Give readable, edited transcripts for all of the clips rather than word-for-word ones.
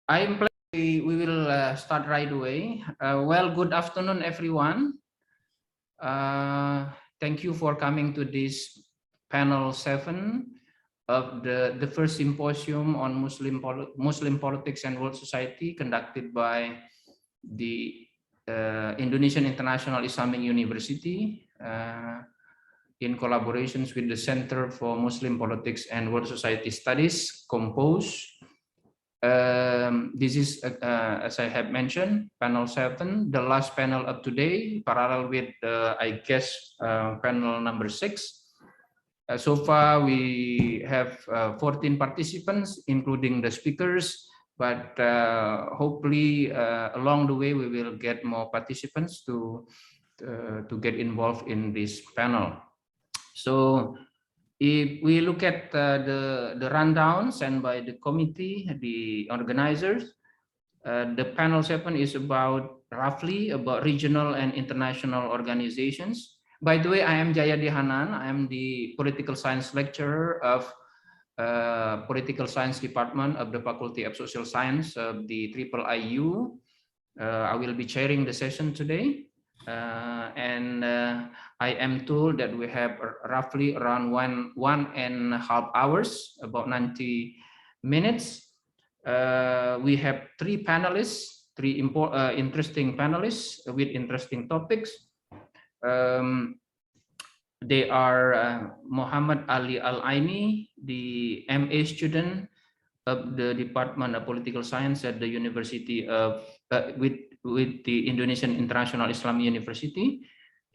I'm planning we will start right away. Well, good afternoon, everyone. Thank you for coming to this panel 7 of the first symposium on Muslim politics and world society conducted by the Indonesian International Islamic University in collaborations with the Center for Muslim Politics and World Society Studies, COMPOSE. This is, as I have mentioned, panel 7, the last panel of today, parallel with, I guess, panel number 6. So far, we have 14 participants, including the speakers, but hopefully along the way, we will get more participants to get involved in this panel. So if we look at the rundown sent by the committee, the organizers, the panel 7 is roughly about regional and international organizations. By the way, I am Djayadi Hanan. I am the political science lecturer of political science department of the Faculty of Social Science of the IIU. I will be chairing the session today. And I am told that we have roughly around one and a half hours, about 90 minutes. We have three panelists, three interesting panelists with interesting topics. They are Muhammad Ali al-Aini, the MA student of the Department of Political Science at the University of with the Indonesian International Islamic University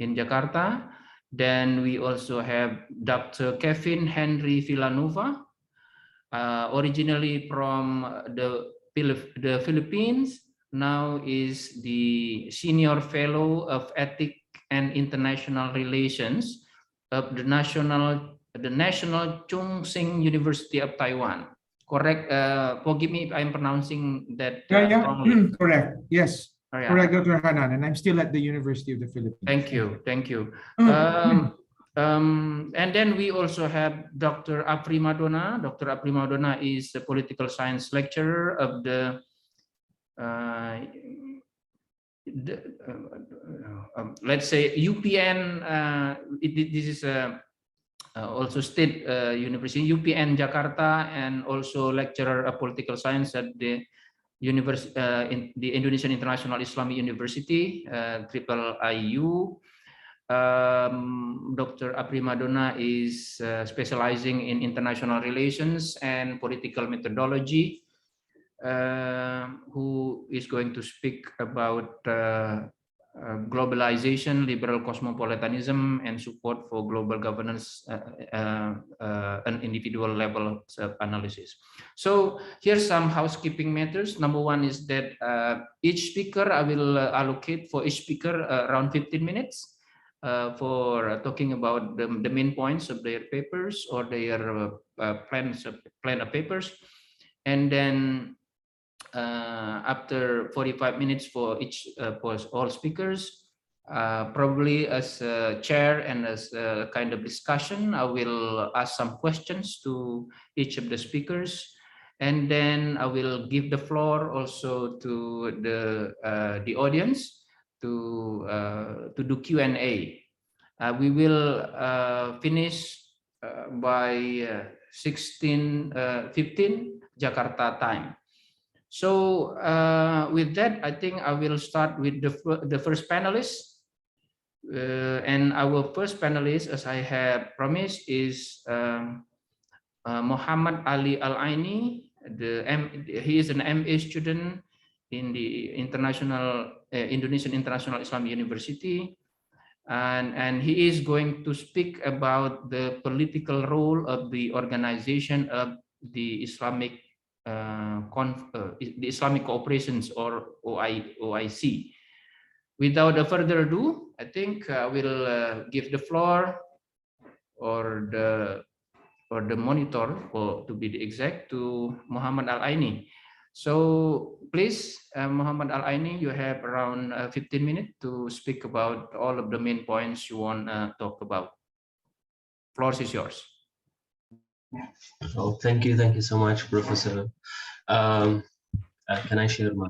in Jakarta. Then we also have Dr. Kevin Henry Villanueva, originally from the Philippines, now is the Senior Fellow of Ethics and International Relations of the National Chung University of Taiwan. Correct. Forgive me if I'm pronouncing that wrongly. Correct. Yes. Correct, Dr. Hanan. And I'm still at the University of the Philippines. Thank you. Thank you. And then we also have Dr. Afrimadona. Dr. Afrimadona is a political science lecturer of the let's say UPN. This is also state university, UPN Jakarta, and also lecturer of political science at the in the Indonesian International Islamic University, IIU. Dr. Afrimadona is specializing in international relations and political methodology, who is going to speak about globalization, liberal cosmopolitanism, and support for global governance an individual level of analysis. So here's some housekeeping matters. Number one is that each speaker, I will allocate for each speaker around 15 minutes for talking about the main points of their papers or their plan of papers. And then after 45 minutes for each for all speakers, probably as a chair and as a kind of discussion, I will ask some questions to each of the speakers, and then I will give the floor also to the audience to do Q&A. We will finish by 15 Jakarta time. So with that, I think I will start with the first panelist. And our first panelist, as I have promised, is Muhammad Ali al-Aini. He is an MA student in the Indonesian International Islamic University. And he is going to speak about the political role of the organization of the Islamic the Islamic Cooperations, or OIC. Without further ado, I think I will give the floor or the monitor, to be the exact, to Muhammad al-Aini. So please, Muhammad al-Aini, you have around 15 minutes to speak about all of the main points you want to talk about. Floor is yours. Oh, thank you so much, Professor. Can I share my?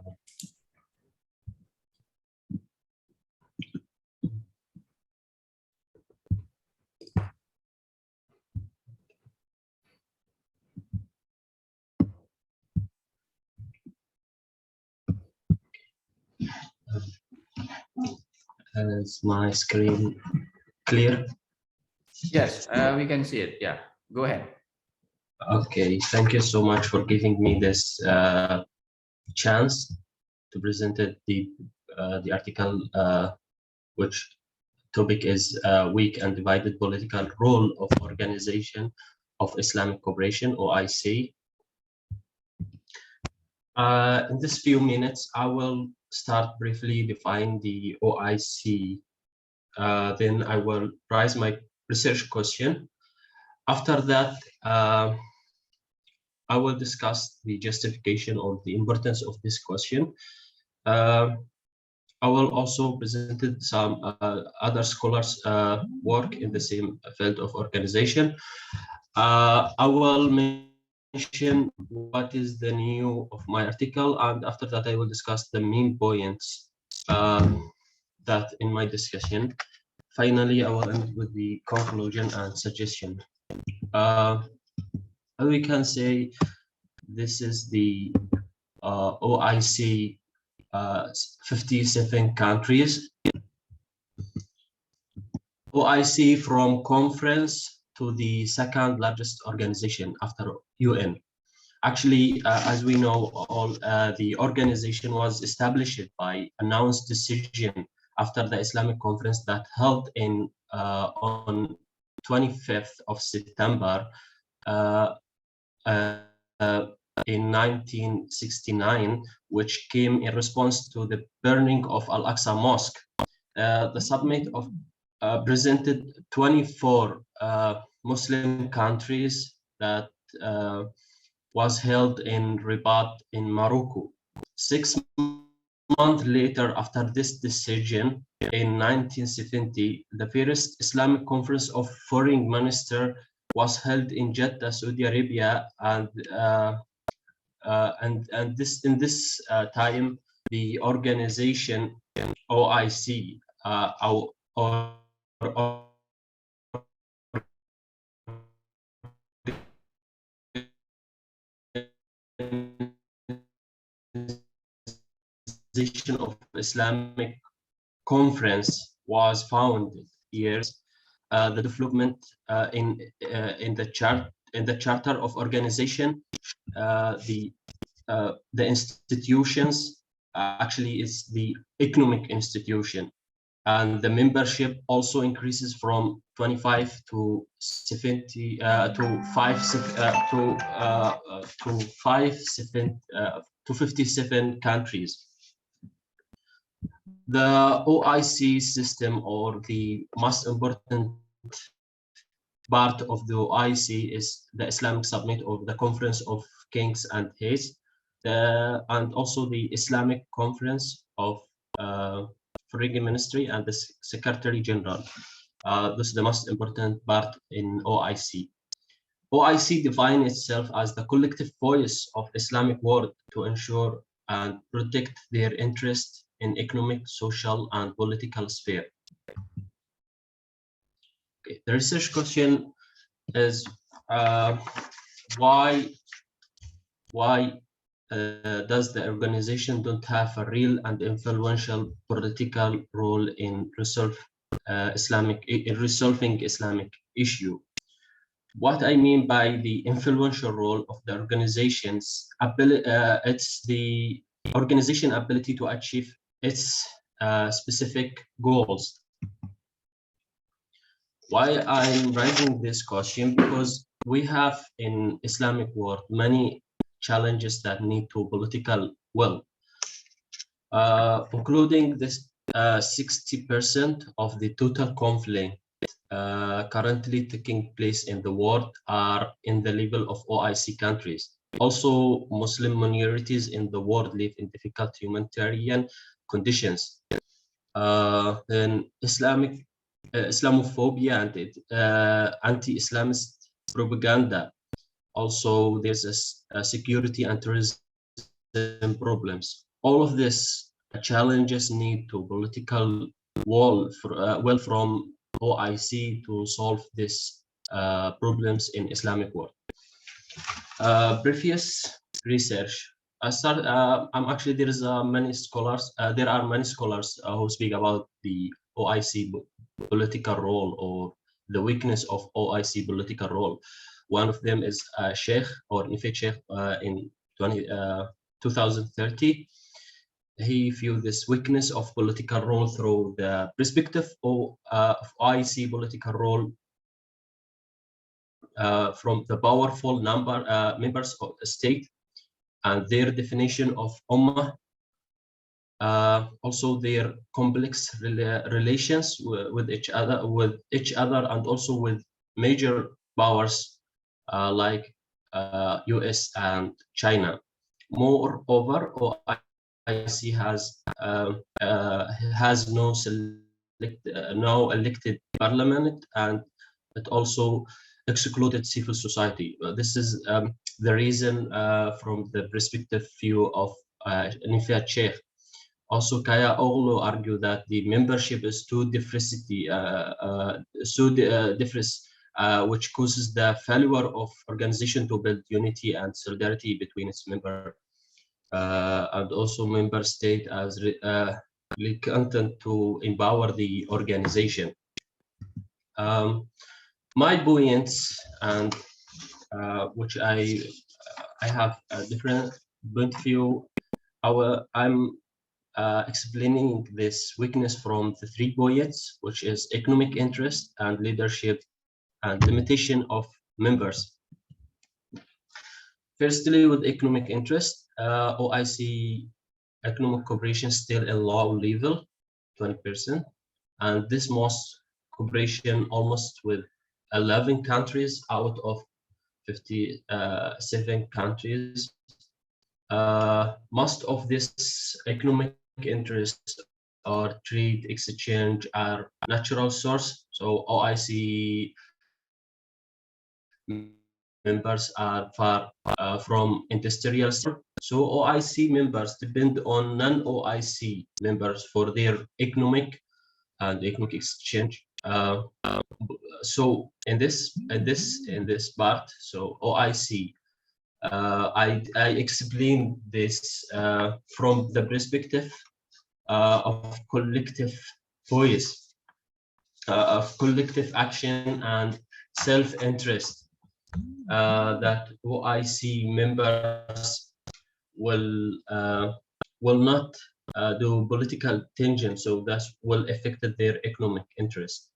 Is my screen clear? Yes, we can see it. Yeah, go ahead. Okay, thank you so much for giving me this chance to present it, the article, which topic is weak and divided political role of Organization of Islamic Cooperation, OIC. In this few minutes, I will start briefly define the OIC. Then I will raise my research question. After that, I will discuss the justification or the importance of this question. I will also present some other scholars' work in the same field of organization. I will mention what is the new of my article, and after that I will discuss the main points that in my discussion. Finally, I will end with the conclusion and suggestion. We can say this is the OIC 57 countries. OIC from conference to the second largest organization after UN. Actually, as we know, all the organization was established by announced decision after the Islamic conference that held in on 25th of September in 1969, which came in response to the burning of Al-Aqsa Mosque. The summit of presented 24 Muslim countries that was held in Rabat in Morocco. 6 months later, after this decision, in 1970, the first Islamic Conference of Foreign Ministers was held in Jeddah, Saudi Arabia, and this in this time, the organization OIC of Islamic Conference was founded. Years, the development in the charter of organization, the institutions actually is the economic institution, and the membership also increases from 25 to 70 to 57 countries. The OIC system, or the most important part of the OIC, is the Islamic Summit of the Conference of Kings and Heads, and also the Islamic Conference of Foreign Ministry and the Secretary General. This is the most important part in OIC. OIC defines itself as the collective voice of Islamic world to ensure and protect their interests in economic, social, and political sphere. Okay. The research question is why does the organization don't have a real and influential political role in resolving Islamic issue? What I mean by the influential role of the organization's ability, it's the organization ability to achieve its specific goals. Why I'm raising this question? Because we have in Islamic world many challenges that need to political will, including this 60% of the total conflict currently taking place in the world are in the level of OIC countries. Also, Muslim minorities in the world live in difficult humanitarian conditions. Then Islamophobia and anti-Islamist propaganda. Also, there's a security and tourism problems. All of this challenges need to political will from OIC to solve these problems in Islamic world. Previous research. I'm actually there are many scholars who speak about the OIC political role or the weakness of OIC political role. One of them is Sheikh or Nifit Sheikh in 2030. He viewed this weakness of political role through the perspective of OIC political role from the powerful members of the state and their definition of Ummah, also their complex relations with each other, and also with major powers like US and China. Moreover, OIC has no elected parliament, and it also excluded civil society. This is the reason from the perspective view of Nifat Sheikh. Also, Kaya Oglu argued that the membership is too different, which causes the failure of organization to build unity and solidarity between its members, and also member state as content to empower the organization. My points, and which I have a different point of view. I'm explaining this weakness from the 3 points, which is economic interest and leadership and limitation of members. Firstly, with economic interest, OIC economic cooperation still a low level, 20%, and this most cooperation almost with 11 countries out of 57 countries. Most of this economic interest or trade exchange are natural source. So OIC members are far from industrial sector. So OIC members depend on non-OIC members for their economic exchange. So in this part, so OIC, I explain this from the perspective of collective voice, of collective action and self-interest, that OIC members will not do political tension, so that will affect their economic interest.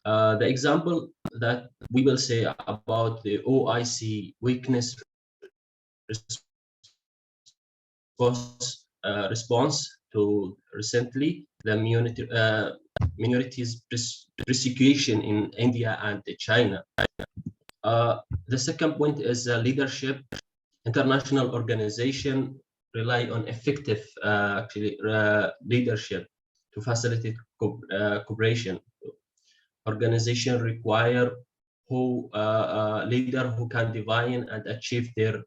The example that we will say about the OIC weakness response to recently the minorities persecution in India and China. The second point is leadership. International organization rely on effective leadership to facilitate cooperation. Organization require leader who can define and achieve their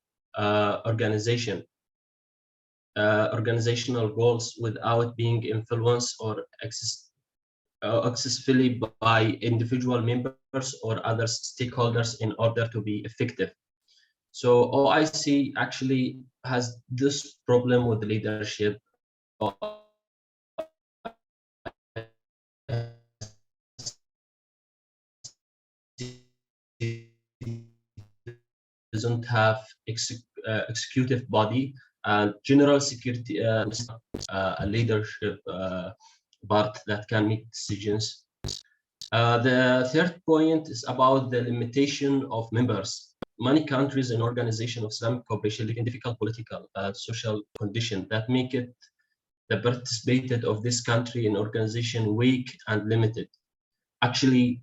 organizational goals without being influenced or accessibly by individual members or other stakeholders in order to be effective. So OIC actually has this problem with leadership. Doesn't have executive body and general security a leadership part that can make decisions. The third point is about the limitation of members. Many countries and organizations of Islamic cooperation live in difficult political social conditions that make it the participated of this country in organization weak and limited. Actually,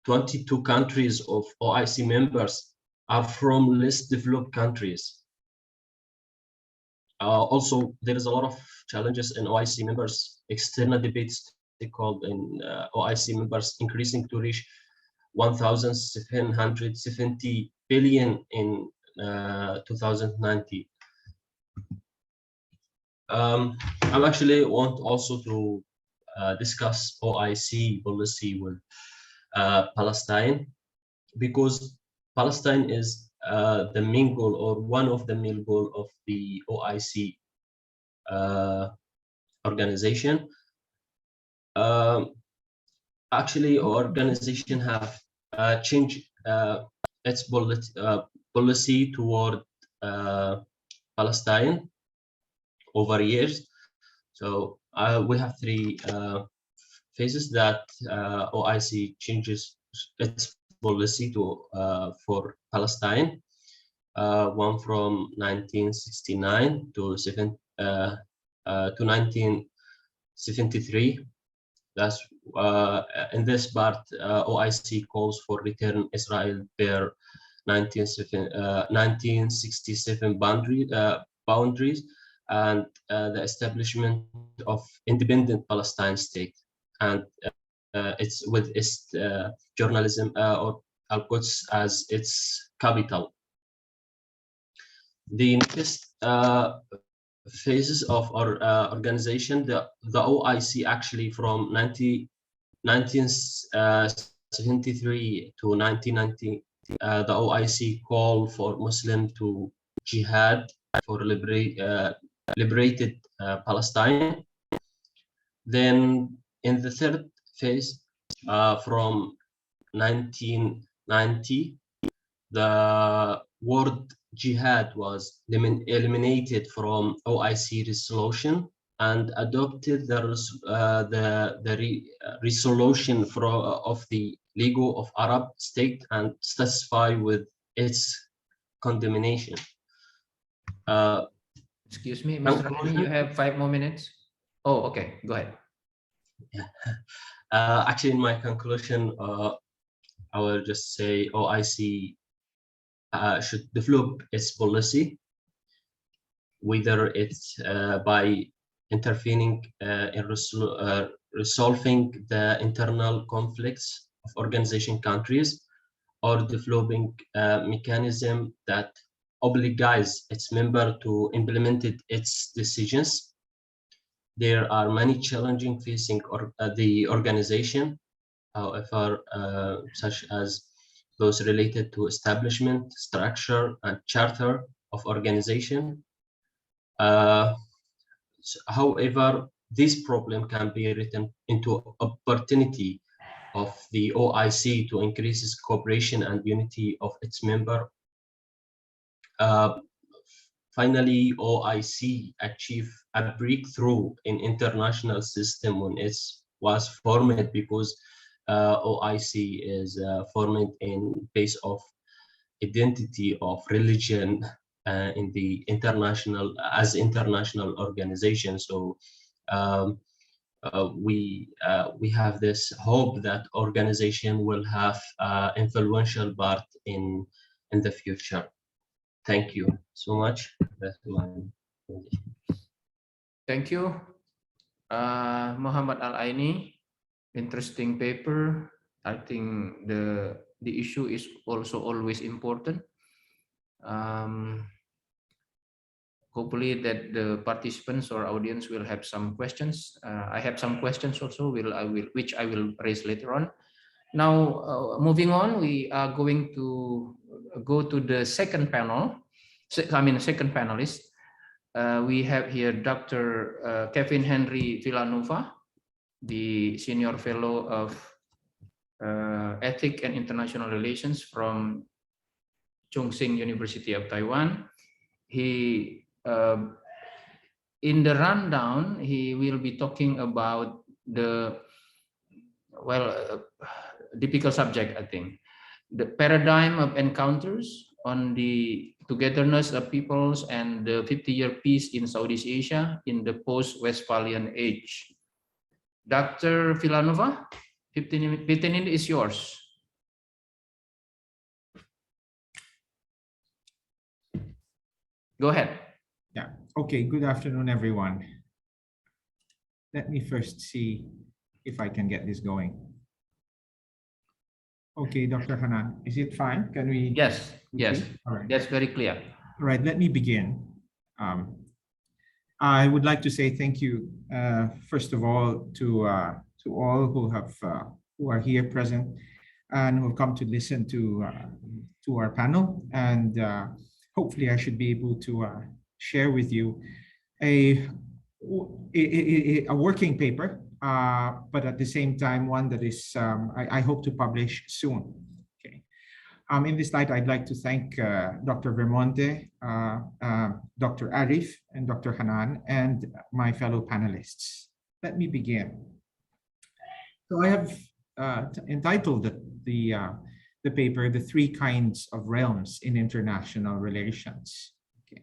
22 countries of OIC members are from less developed countries. Also, there is a lot of challenges in OIC members. External debates called in OIC members increasing to reach 1,770 billion in 2090. I actually want also to discuss OIC policy with Palestine, because Palestine is the main goal, or one of the main goal of the OIC organization. Actually, organization have changed its policy toward Palestine over years. So we have three phases that OIC changes its policy to for Palestine. One from 1969 to 1973. That's in this part, OIC calls for return Israel their 1967 boundaries and the establishment of independent Palestine state, and it's with its journalism or Al-Quds as its capital. The next phases of our organization, the OIC actually from 1973 to 1990, the OIC called for Muslim to jihad for liberated Palestine. Then in the third phase, from 1990, the word jihad was eliminated from OIC resolution and adopted the resolution of the League of Arab States and satisfied with its condemnation. Excuse me, Mr. Aini, you have 5 more minutes. Oh, okay, go ahead. Yeah. Actually, in my conclusion, I will just say OIC should develop its policy, whether it's by intervening in resolving the internal conflicts of organization countries, or developing a mechanism that obliges its member to implement its decisions. There are many challenges facing the organization, however, such as those related to establishment, structure, and charter of organization. However, this problem can be written into opportunity of the OIC to increase its cooperation and unity of its member. Finally, OIC achieved a breakthrough in international system when it was formed, because OIC is formed in base of identity of religion in the international organization. So we have this hope that organization will have influential part in the future. Thank you so much. That's my Thank you, Muhammad al-Aini. Interesting paper. I think the issue is also always important. Hopefully that the participants or audience will have some questions. I have some questions also, which I will raise later on. Now, moving on, we are going to go to the second panel. Second panelist. We have here Dr. Kevin Henry Villanueva, the Senior Fellow of Ethics and International Relations from Hsing University of Taiwan. He, in the rundown, he will be talking about the, difficult subject, I think. The paradigm of encounters on the togetherness of peoples and the 50-year peace in Southeast Asia in the post-Westphalian age. Dr. Villanueva, 15 minutes is yours. Go ahead. Yeah. Okay. Good afternoon, everyone. Let me first see if I can get this going. Okay, Dr. Hanan, is it fine? Can we? Yes. Yes. All right. That's very clear. All right. Let me begin. I would like to say thank you, first of all, to all who are here present and who have come to listen to our panel. And hopefully, I should be able to share with you a working paper, but at the same time, one that is I hope to publish soon. In this light, I'd like to thank Dr. Vermonte, Dr. Arif, and Dr. Hanan, and my fellow panelists. Let me begin. So I have entitled the paper, "The Three Kinds of Realms in International Relations." Okay.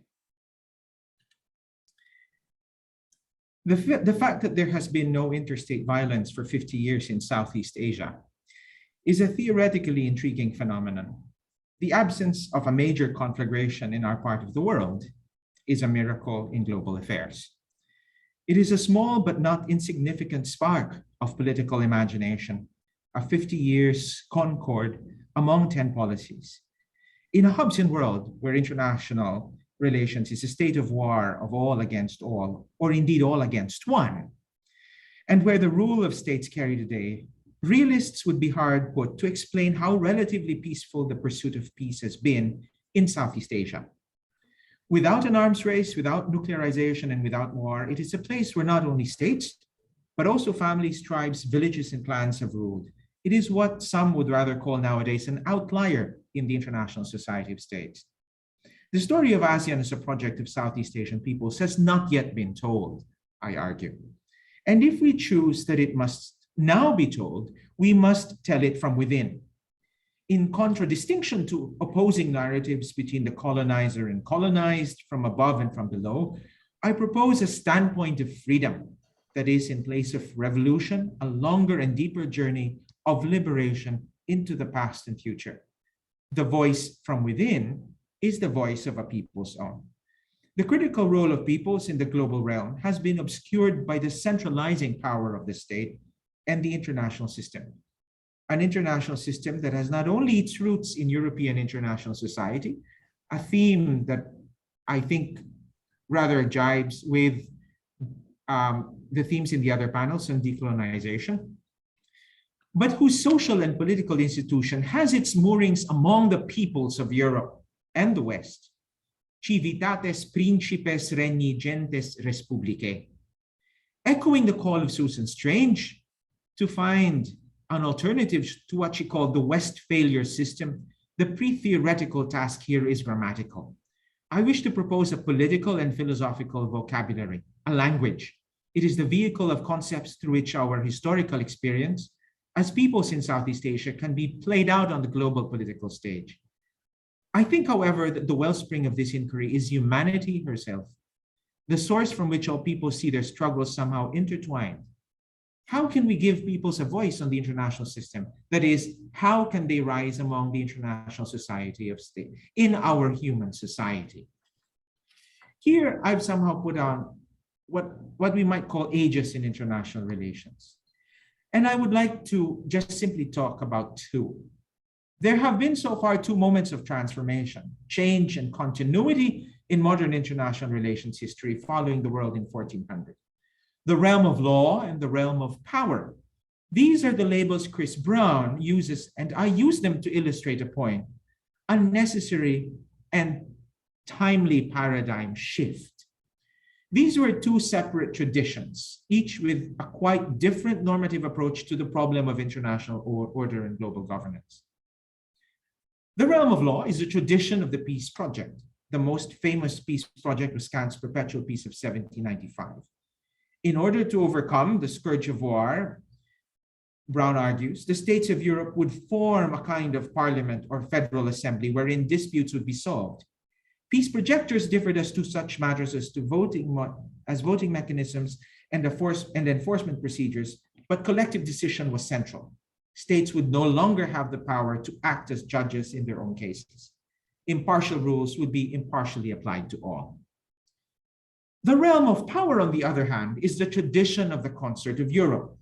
The fact that there has been no interstate violence for 50 years in Southeast Asia is a theoretically intriguing phenomenon. The absence of a major conflagration in our part of the world is a miracle in global affairs. It is a small but not insignificant spark of political imagination, a 50 years concord among 10 policies. In a Hobbesian world where international relations is a state of war of all against all, or indeed all against one, and where the rule of states carry the day, realists would be hard put to explain how relatively peaceful the pursuit of peace has been in Southeast Asia. Without an arms race, without nuclearization, and without war, it is a place where not only states, but also families, tribes, villages, and clans have ruled. It is what some would rather call nowadays an outlier in the international society of states. The story of ASEAN as a project of Southeast Asian peoples has not yet been told, I argue. And if we choose that it must now be told, we must tell it from within. In contradistinction to opposing narratives between the colonizer and colonized, from above and from below, I propose a standpoint of freedom that is, in place of revolution, a longer and deeper journey of liberation into the past and future. The voice from within is the voice of a people's own. The critical role of peoples in the global realm has been obscured by the centralizing power of the state and the international system. An international system that has not only its roots in European international society, a theme that I think rather jibes with the themes in the other panels on decolonization, but whose social and political institution has its moorings among the peoples of Europe and the West. Civitates principes regni gentes respublicae. Echoing the call of Susan Strange, to find an alternative to what she called the Westphalian system, the pre-theoretical task here is grammatical. I wish to propose a political and philosophical vocabulary, a language. It is the vehicle of concepts through which our historical experience as peoples in Southeast Asia can be played out on the global political stage. I think, however, that the wellspring of this inquiry is humanity herself, the source from which all people see their struggles somehow intertwined. How can we give peoples a voice on the international system? That is, how can they rise among the international society of state in our human society? Here, I've somehow put on what we might call ages in international relations. And I would like to just simply talk about two. There have been so far two moments of transformation, change, and continuity in modern international relations history following the world in 1400. The realm of law and the realm of power. These are the labels Chris Brown uses, and I use them to illustrate a point: unnecessary and timely paradigm shift. These were two separate traditions, each with a quite different normative approach to the problem of international order and global governance. The realm of law is a tradition of the peace project. The most famous peace project was Kant's Perpetual Peace of 1795. In order to overcome the scourge of war, Brown argues, the states of Europe would form a kind of parliament or federal assembly wherein disputes would be solved. Peace projectors differed as to such matters as to voting mechanisms and enforcement procedures, but collective decision was central. States would no longer have the power to act as judges in their own cases. Impartial rules would be impartially applied to all. The realm of power, on the other hand, is the tradition of the Concert of Europe.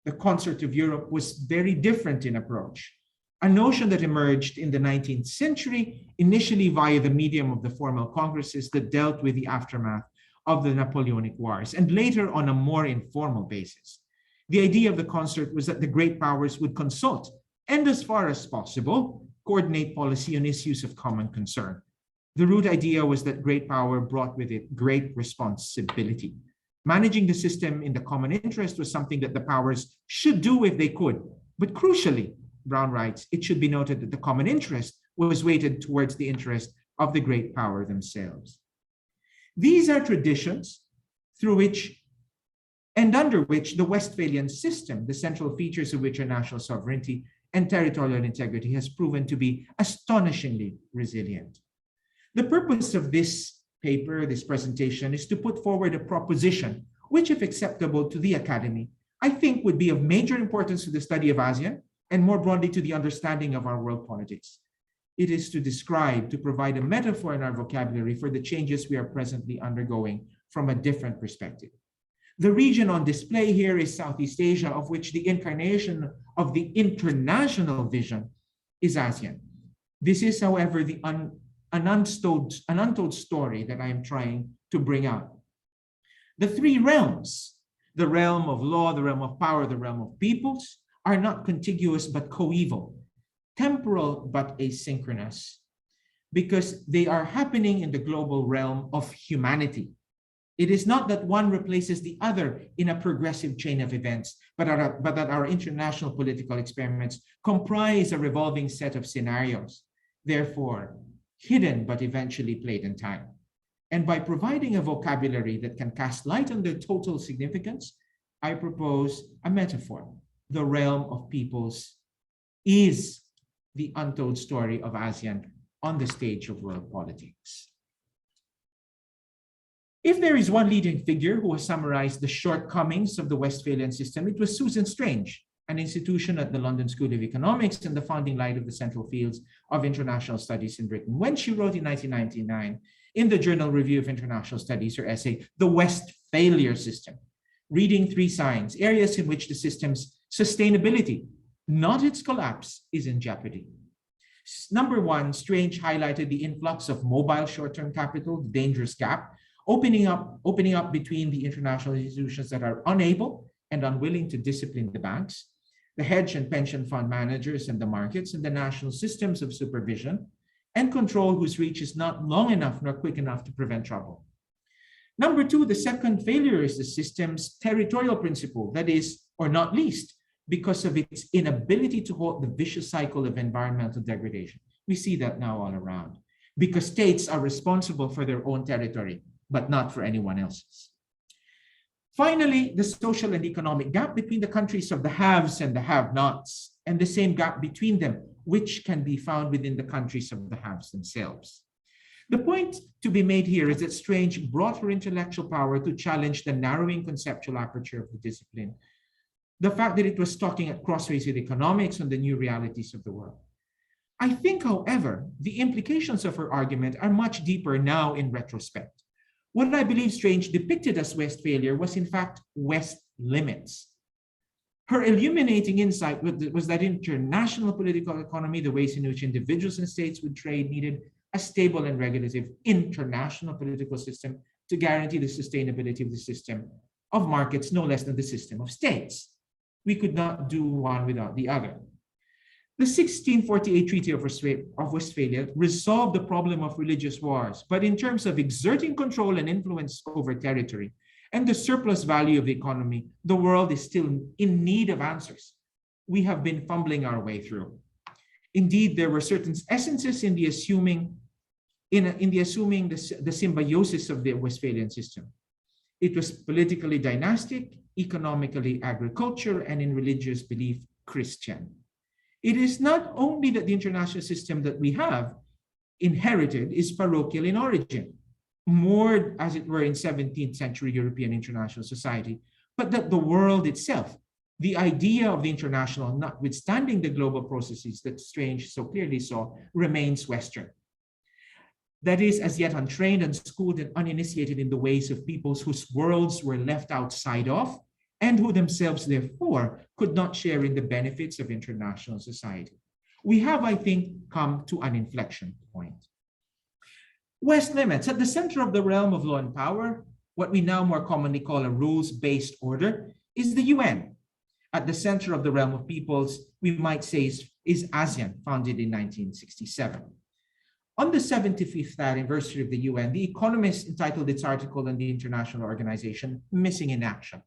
The Concert of Europe was very different in approach, a notion that emerged in the 19th century, initially via the medium of the formal congresses that dealt with the aftermath of the Napoleonic Wars, and later on a more informal basis. The idea of the concert was that the great powers would consult and, as far as possible, coordinate policy on issues of common concern. The root idea was that great power brought with it great responsibility. Managing the system in the common interest was something that the powers should do if they could. But crucially, Brown writes, it should be noted that the common interest was weighted towards the interest of the great power themselves. These are traditions through which and under which the Westphalian system, the central features of which are national sovereignty and territorial integrity, has proven to be astonishingly resilient. The purpose of this paper, this presentation, is to put forward a proposition which, if acceptable to the Academy, I think would be of major importance to the study of ASEAN and more broadly to the understanding of our world politics. It is to describe, to provide a metaphor in our vocabulary for the changes we are presently undergoing from a different perspective. The region on display here is Southeast Asia, of which the incarnation of the international vision is ASEAN. This is, however, an untold story that I am trying to bring out. The three realms, the realm of law, the realm of power, the realm of peoples, are not contiguous but coeval, temporal but asynchronous, because they are happening in the global realm of humanity. It is not that one replaces the other in a progressive chain of events, but that our international political experiments comprise a revolving set of scenarios, therefore hidden but eventually played in time. And by providing a vocabulary that can cast light on their total significance, I propose a metaphor. The realm of peoples is the untold story of ASEAN on the stage of world politics. If there is one leading figure who has summarized the shortcomings of the Westphalian system, it was Susan Strange, an institution at the London School of Economics and the founding light of the central fields of international studies in Britain, when she wrote in 1999 in the Journal Review of International Studies her essay, The Westphalia System, reading three signs, areas in which the system's sustainability, not its collapse, is in jeopardy. Number one, Strange highlighted the influx of mobile short-term capital, the dangerous gap, opening up between the international institutions that are unable and unwilling to discipline the banks, the hedge and pension fund managers and the markets, and the national systems of supervision and control whose reach is not long enough nor quick enough to prevent trouble. Number two, the second failure is the system's territorial principle, that is, or not least, because of its inability to halt the vicious cycle of environmental degradation. We see that now all around, because states are responsible for their own territory, but not for anyone else's. Finally, the social and economic gap between the countries of the haves and the have-nots, and the same gap between them, which can be found within the countries of the haves themselves. The point to be made here is that Strange brought her intellectual power to challenge the narrowing conceptual aperture of the discipline, the fact that it was talking at crossways with economics on the new realities of the world. I think, however, the implications of her argument are much deeper now in retrospect. What I believe Strange depicted as Westphalia was in fact West limits. Her illuminating insight was that international political economy, the ways in which individuals and states would trade, needed a stable and regulative international political system to guarantee the sustainability of the system of markets, no less than the system of states. We could not do one without the other. The 1648 Treaty of Westphalia resolved the problem of religious wars, but in terms of exerting control and influence over territory and the surplus value of the economy, the world is still in need of answers. We have been fumbling our way through. Indeed, there were certain essences in the assuming the symbiosis of the Westphalian system. It was politically dynastic, economically agriculture, and in religious belief, Christian. It is not only that the international system that we have inherited is parochial in origin, more as it were in 17th century European international society, but that the world itself, the idea of the international, notwithstanding the global processes that Strange so clearly saw, remains Western. That is, as yet untrained, unschooled, and uninitiated in the ways of peoples whose worlds were left outside of, and who themselves, therefore, could not share in the benefits of international society. We have, I think, come to an inflection point. West limits. At the center of the realm of law and power what we now more commonly call a rules-based order, is the UN. At the center of the realm of peoples, we might say is ASEAN, founded in 1967. On the 75th anniversary of the UN, The Economist entitled its article on the International Organization, Missing in Action.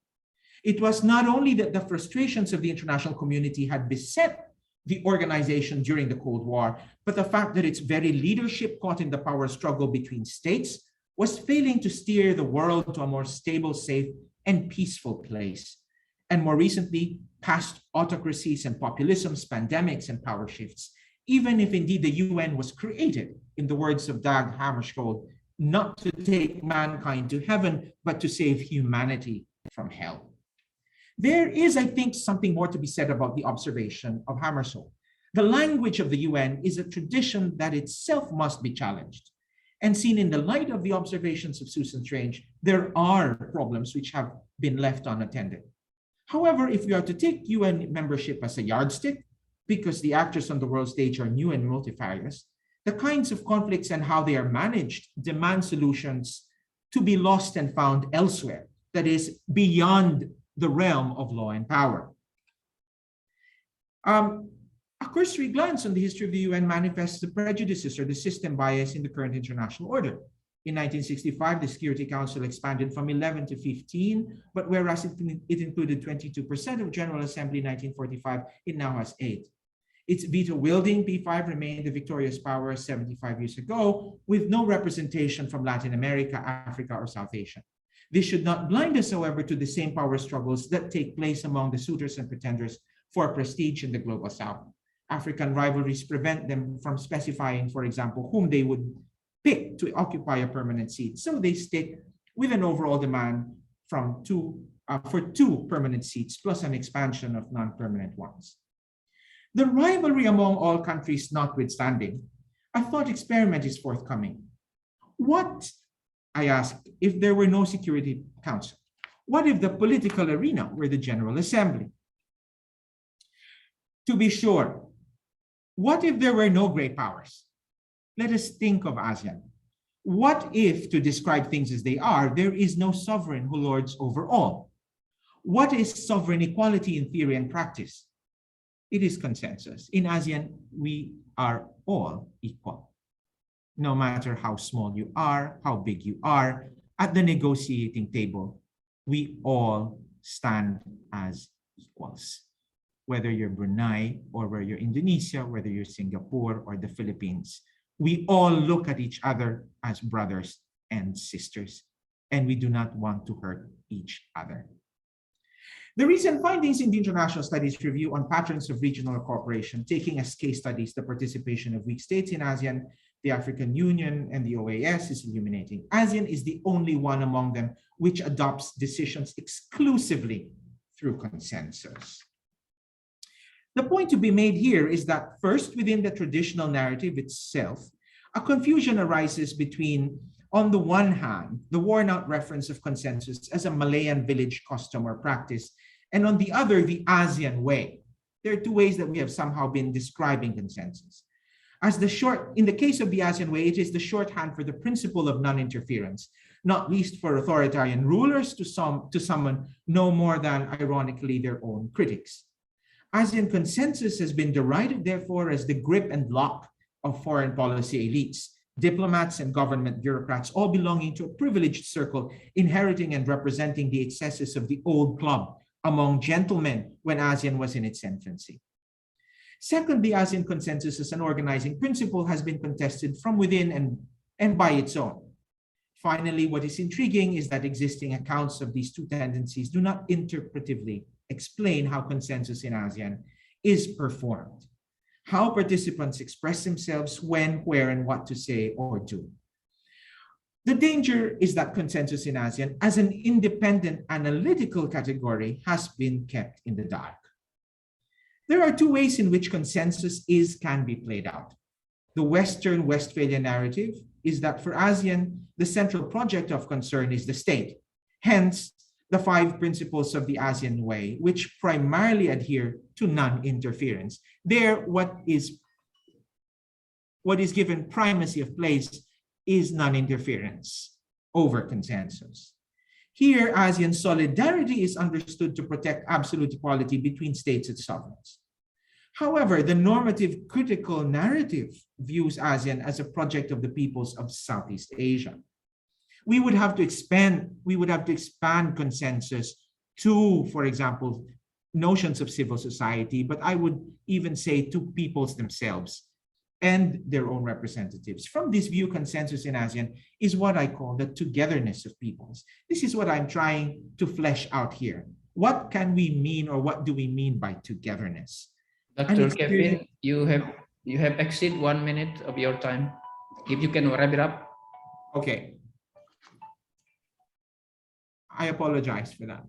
It was not only that the frustrations of the international community had beset the organization during the Cold War, but the fact that its very leadership caught in the power struggle between states was failing to steer the world to a more stable, safe, and peaceful place. And more recently, past autocracies and populisms, pandemics, and power shifts, even if indeed the UN was created, in the words of Dag Hammarskjöld, not to take mankind to heaven, but to save humanity from hell. There is, I think, something more to be said about the observation of Hammarskjöld. The language of the UN is a tradition that itself must be challenged. And seen in the light of the observations of Susan Strange, there are problems which have been left unattended. However, if we are to take UN membership as a yardstick, because the actors on the world stage are new and multifarious, the kinds of conflicts and how they are managed demand solutions to be lost and found elsewhere, that is, beyond the realm of law and power. A cursory glance on the history of the UN manifests the prejudices or the system bias in the current international order. In 1965, the Security Council expanded from 11 to 15, but whereas it included 22% of General Assembly in 1945, it now has 8. Its veto-wielding P5 remained the victorious power 75 years ago, with no representation from Latin America, Africa, or South Asia. This should not blind us, however, to the same power struggles that take place among the suitors and pretenders for prestige in the Global South. African rivalries prevent them from specifying, for example, whom they would pick to occupy a permanent seat. So they stick with an overall demand for 2 permanent seats, plus an expansion of non-permanent ones. The rivalry among all countries notwithstanding, a thought experiment is forthcoming. What, I ask, if there were no Security Council? What if the political arena were the General Assembly? To be sure, what if there were no great powers? Let us think of ASEAN. What if, to describe things as they are, there is no sovereign who lords over all? What is sovereign equality in theory and practice? It is consensus. In ASEAN, we are all equal. No matter how small you are, how big you are, at the negotiating table, we all stand as equals. Whether you're Brunei or whether you're Indonesia, whether you're Singapore or the Philippines, we all look at each other as brothers and sisters, and we do not want to hurt each other. The recent findings in the International Studies Review on patterns of regional cooperation, taking as case studies the participation of weak states in ASEAN, the African Union, and the OAS, is illuminating. ASEAN is the only one among them which adopts decisions exclusively through consensus. The point to be made here is that first, within the traditional narrative itself, a confusion arises between, on the one hand, the worn-out reference of consensus as a Malayan village custom or practice, and on the other, the ASEAN way. There are 2 ways that we have somehow been describing consensus. In the case of the ASEAN way, it is the shorthand for the principle of non-interference, not least for authoritarian rulers to summon no more than, ironically, their own critics. ASEAN consensus has been derided, therefore, as the grip and lock of foreign policy elites, diplomats and government bureaucrats, all belonging to a privileged circle, inheriting and representing the excesses of the old club among gentlemen when ASEAN was in its infancy. Second, the ASEAN consensus as an organizing principle has been contested from within and by its own. Finally, what is intriguing is that existing accounts of these 2 tendencies do not interpretively explain how consensus in ASEAN is performed, how participants express themselves, when, where, and what to say or do. The danger is that consensus in ASEAN as an independent analytical category has been kept in the dark. There are 2 ways in which consensus can be played out. The Western Westphalian narrative is that for ASEAN, the central project of concern is the state. Hence, the 5 principles of the ASEAN way, which primarily adhere to non-interference. There, what is given primacy of place is non-interference over consensus. Here, ASEAN solidarity is understood to protect absolute equality between states and sovereigns. However, the normative critical narrative views ASEAN as a project of the peoples of Southeast Asia. We would have to expand consensus to, for example, notions of civil society, but I would even say to peoples themselves and their own representatives. From this view, consensus in ASEAN is what I call the togetherness of peoples. This is what I'm trying to flesh out here. What can we mean, or what do we mean by togetherness? Dr. Kevin, you have exceed 1 minute of your time. If you can wrap it up. Okay. I apologize for that.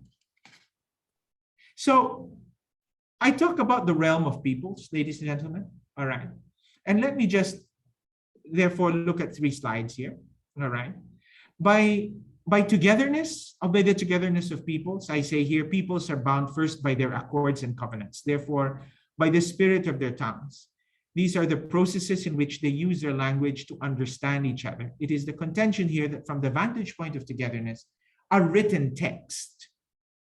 So I talk about the realm of peoples, ladies and gentlemen. All right. And let me just therefore look at 3 slides here. All right. By togetherness, or by the togetherness of peoples, I say here, peoples are bound first by their accords and covenants. Therefore, by the spirit of their tongues. These are the processes in which they use their language to understand each other. It is the contention here that from the vantage point of togetherness, a written text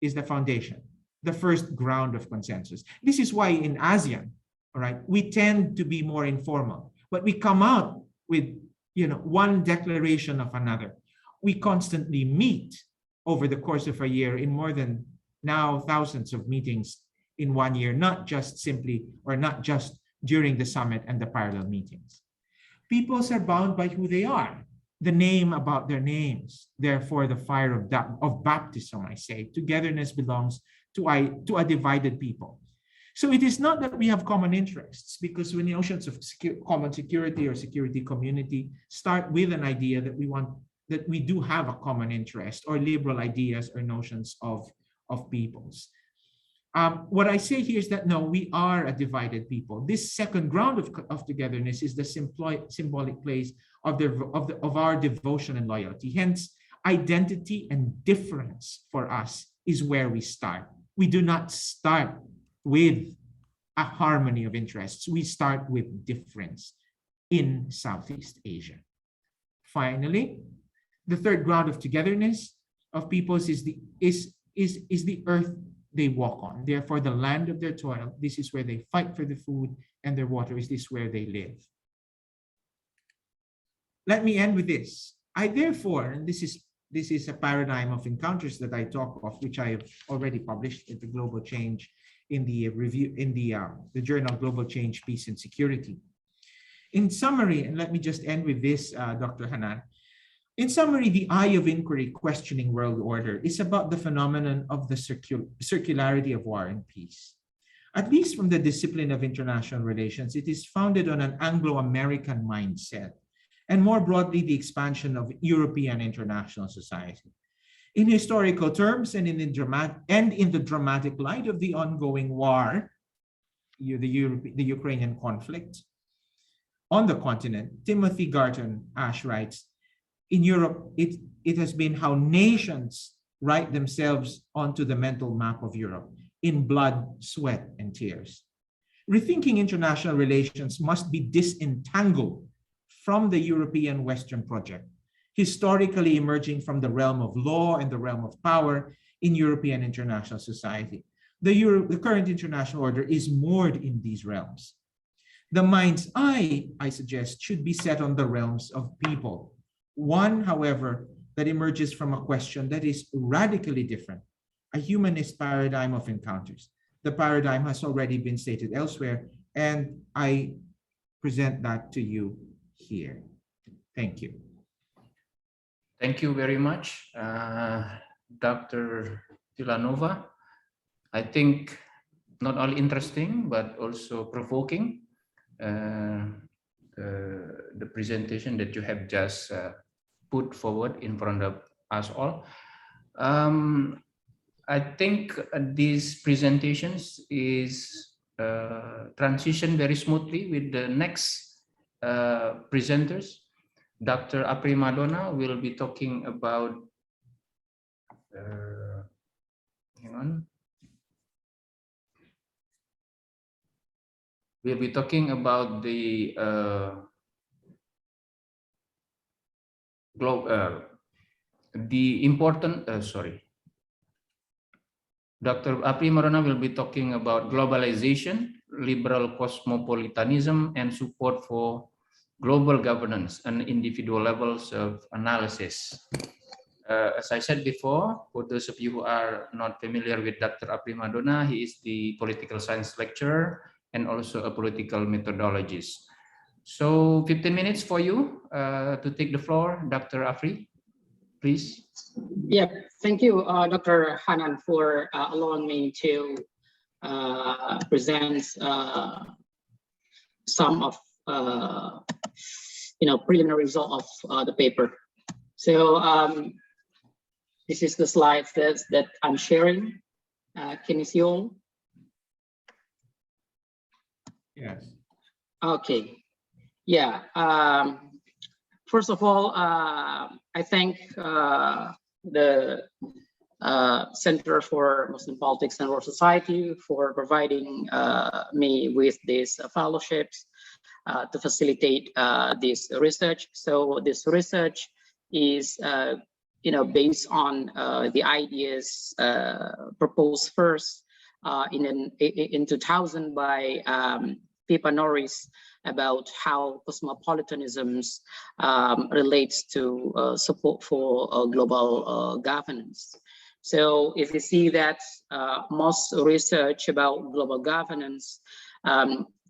is the foundation, the first ground of consensus. This is why in ASEAN, all right, we tend to be more informal, but we come out with, one declaration of another. We constantly meet over the course of a year in more than now thousands of meetings in 1 year, not just during the summit and the parallel meetings. Peoples are bound by who they are, the name about their names. Therefore, the fire of baptism, I say, togetherness belongs to a divided people. So it is not that we have common interests, because when the notions of common security or security community start with an idea that we do have a common interest, or liberal ideas or notions of peoples. What I say here is that no, we are a divided people. This second ground of togetherness is the symbolic place of our devotion and loyalty. Hence, identity and difference for us is where we start. We do not start with a harmony of interests. We start with difference in Southeast Asia. Finally, the third ground of togetherness of peoples is the earth they walk on. Therefore, the land of their toil, this is where they fight for the food, and their water is this where they live. Let me end with this. I therefore, and this is a paradigm of encounters that I talk of, which I have already published in the Global Change in the review in the journal Global Change, Peace and Security. In summary, and let me just end with this, Dr. Hanan. In summary, the eye of inquiry questioning world order is about the phenomenon of the circularity of war and peace. At least from the discipline of international relations, it is founded on an Anglo-American mindset, and more broadly, the expansion of European international society. In historical terms, and in the dramatic light of the ongoing war, the Ukrainian conflict on the continent, Timothy Garton Ash writes, in Europe, it has been how nations write themselves onto the mental map of Europe in blood, sweat, and tears. Rethinking international relations must be disentangled from the European Western project, historically emerging from the realm of law and the realm of power in European international society. The current international order is moored in these realms. The mind's eye, I suggest, should be set on the realms of people. One, however, that emerges from a question that is radically different, a humanist paradigm of encounters. The paradigm has already been stated elsewhere, and I present that to you here. Thank you. Thank you very much, Dr. Villanueva. I think not only interesting, but also provoking. The presentation that you have just put forward in front of us all. I think these presentations is transition very smoothly with the next presenters. Dr. Afrimadona will be talking about hang on. We'll be talking about the the important, Dr. Afrimadona will be talking about globalization, liberal cosmopolitanism, and support for global governance and individual levels of analysis. As I said before, for those of you who are not familiar with Dr. Afrimadona, he is the political science lecturer and also a political methodologist. So 15 minutes for you to take the floor, Dr. Afri, please. Yeah, thank you, Dr. Hanan, for allowing me to present some of preliminary result of the paper. So this is the slides that I'm sharing. Can you see all? Yes. Okay. Yeah. First of all, I thank the Center for Muslim Politics and World Society for providing me with these fellowships to facilitate this research. So this research is, based on the ideas proposed first in 2000 by Pipa Norris about how cosmopolitanism relates to support for global governance. So if you see that most research about global governance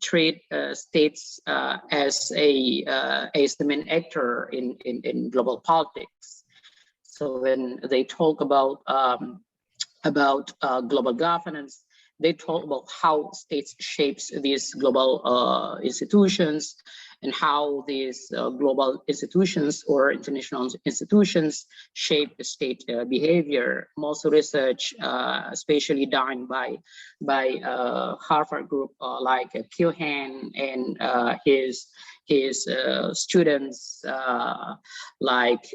treat states as the main actor in global politics. So when they talk about global governance, they talk about how states shapes these global institutions and how these global institutions or international institutions shape state behavior. Most research, especially done by Harvard group like Hanan and his students like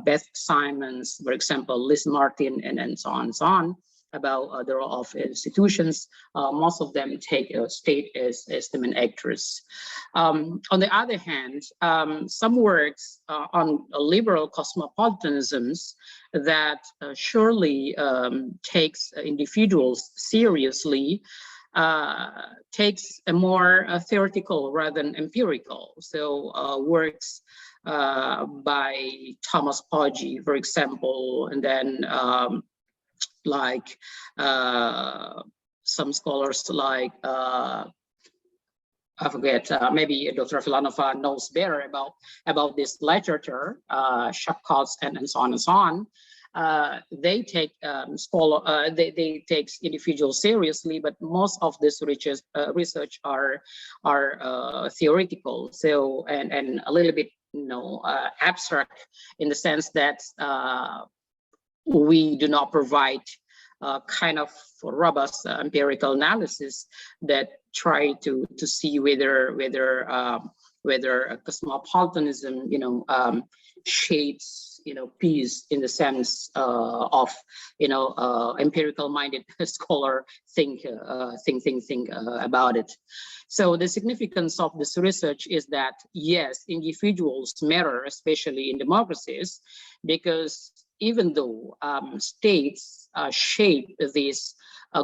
Beth Simons, for example, Liz Martin, and so on and so on, about the role of institutions. Most of them take state as the main actors. On the other hand, some works on liberal cosmopolitanisms that surely takes individuals seriously takes a more theoretical rather than empirical. So works by Thomas Poggi, for example, and then like some scholars like I forget, maybe Dr. Villanueva knows better about this literature, Shapcott and so on and so on. They take they take individuals seriously, but most of this research are theoretical. So and a little bit abstract in the sense that we do not provide kind of robust empirical analysis that try to see whether cosmopolitanism shapes peace in the sense of empirical minded scholar think about it. So the significance of this research is that yes, individuals matter, especially in democracies, because even though states shape this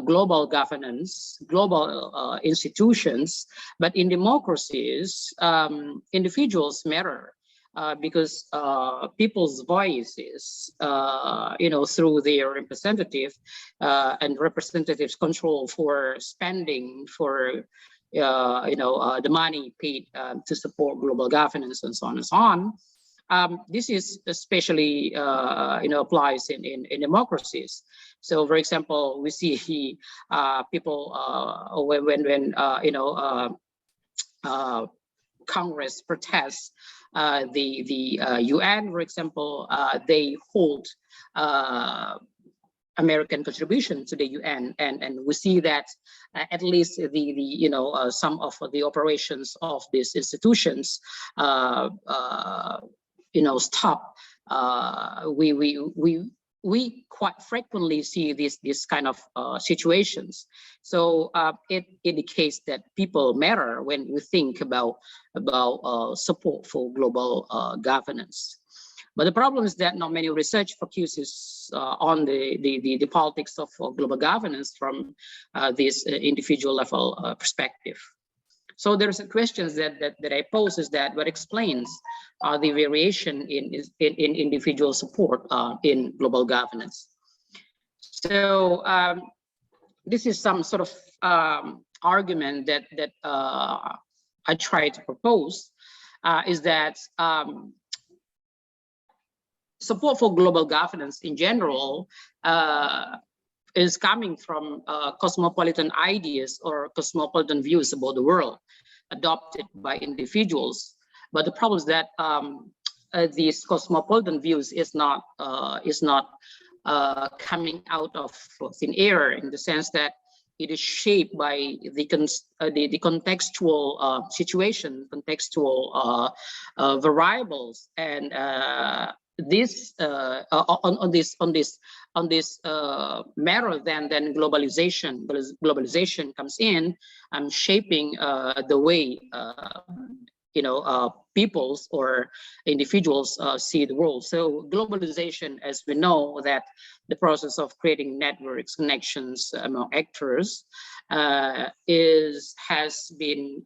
global governance, global institutions, but in democracies, individuals matter because people's voices, through their representative and representatives control for spending, for the money paid to support global governance and so on and so on. This is especially applies in democracies. So, for example, we see people when Congress protests the UN, for example, they hold American contribution to the UN, and we see that at least the some of the operations of these institutions stop. We quite frequently see this kind of situations. So it indicates that people matter when we think about support for global governance. But the problem is that not many research focuses on the politics of global governance from this individual level perspective. So there's a question that I pose is that what explains the variation in individual support in global governance. So this is some sort of argument that I try to propose, is that support for global governance in general is coming from cosmopolitan ideas or cosmopolitan views about the world adopted by individuals. But the problem is that these cosmopolitan views is not coming out of thin air, in the sense that it is shaped by the contextual situation, contextual variables, and this on this matter then globalization comes in and shaping the way peoples or individuals see the world. So globalization, as we know, that the process of creating networks, connections among actors has been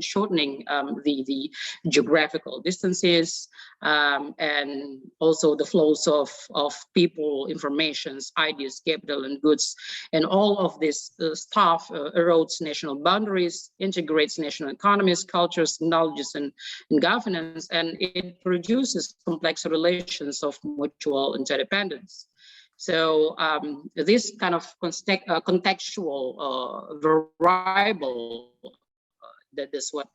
shortening the geographical distances, and also the flows of people, informations, ideas, capital, and goods. And all of this stuff erodes national boundaries, integrates national economies, cultures, knowledges, and governance, and it produces complex relations of mutual interdependence. So this kind of contextual variable, that is what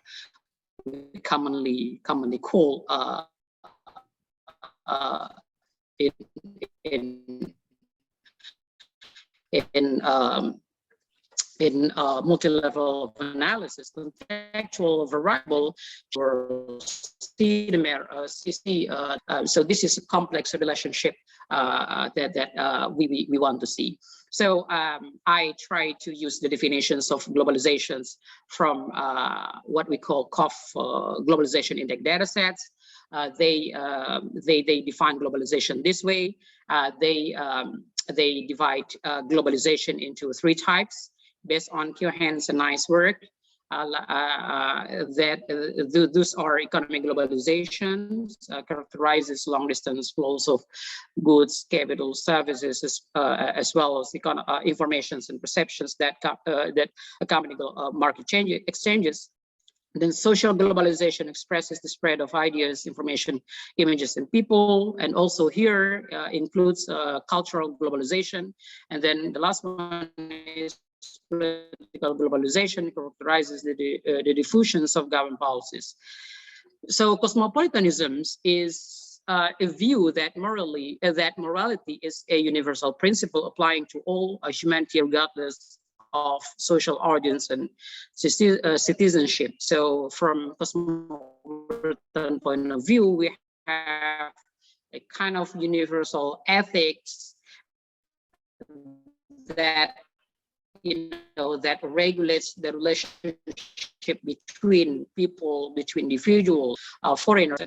we commonly call in multi-level analysis, contextual variable or so this is a complex relationship that we want to see. So I try to use the definitions of globalizations from what we call COF globalization index data sets. They define globalization this way. They divide globalization into 3 types based on Keohane's nice work. Those are economic globalizations, characterizes long-distance flows of goods, capital, services, as well as informations and perceptions that accompany market exchanges. Then social globalization expresses the spread of ideas, information, images, and people. And also here includes cultural globalization. And then the last one is political globalization, characterizes the diffusions of government policies. So cosmopolitanism is a view that morality is a universal principle applying to all humanity regardless of social origins and citizenship. So from cosmopolitan point of view, we have a kind of universal ethics that that regulates the relationship between people, between individuals, foreigners,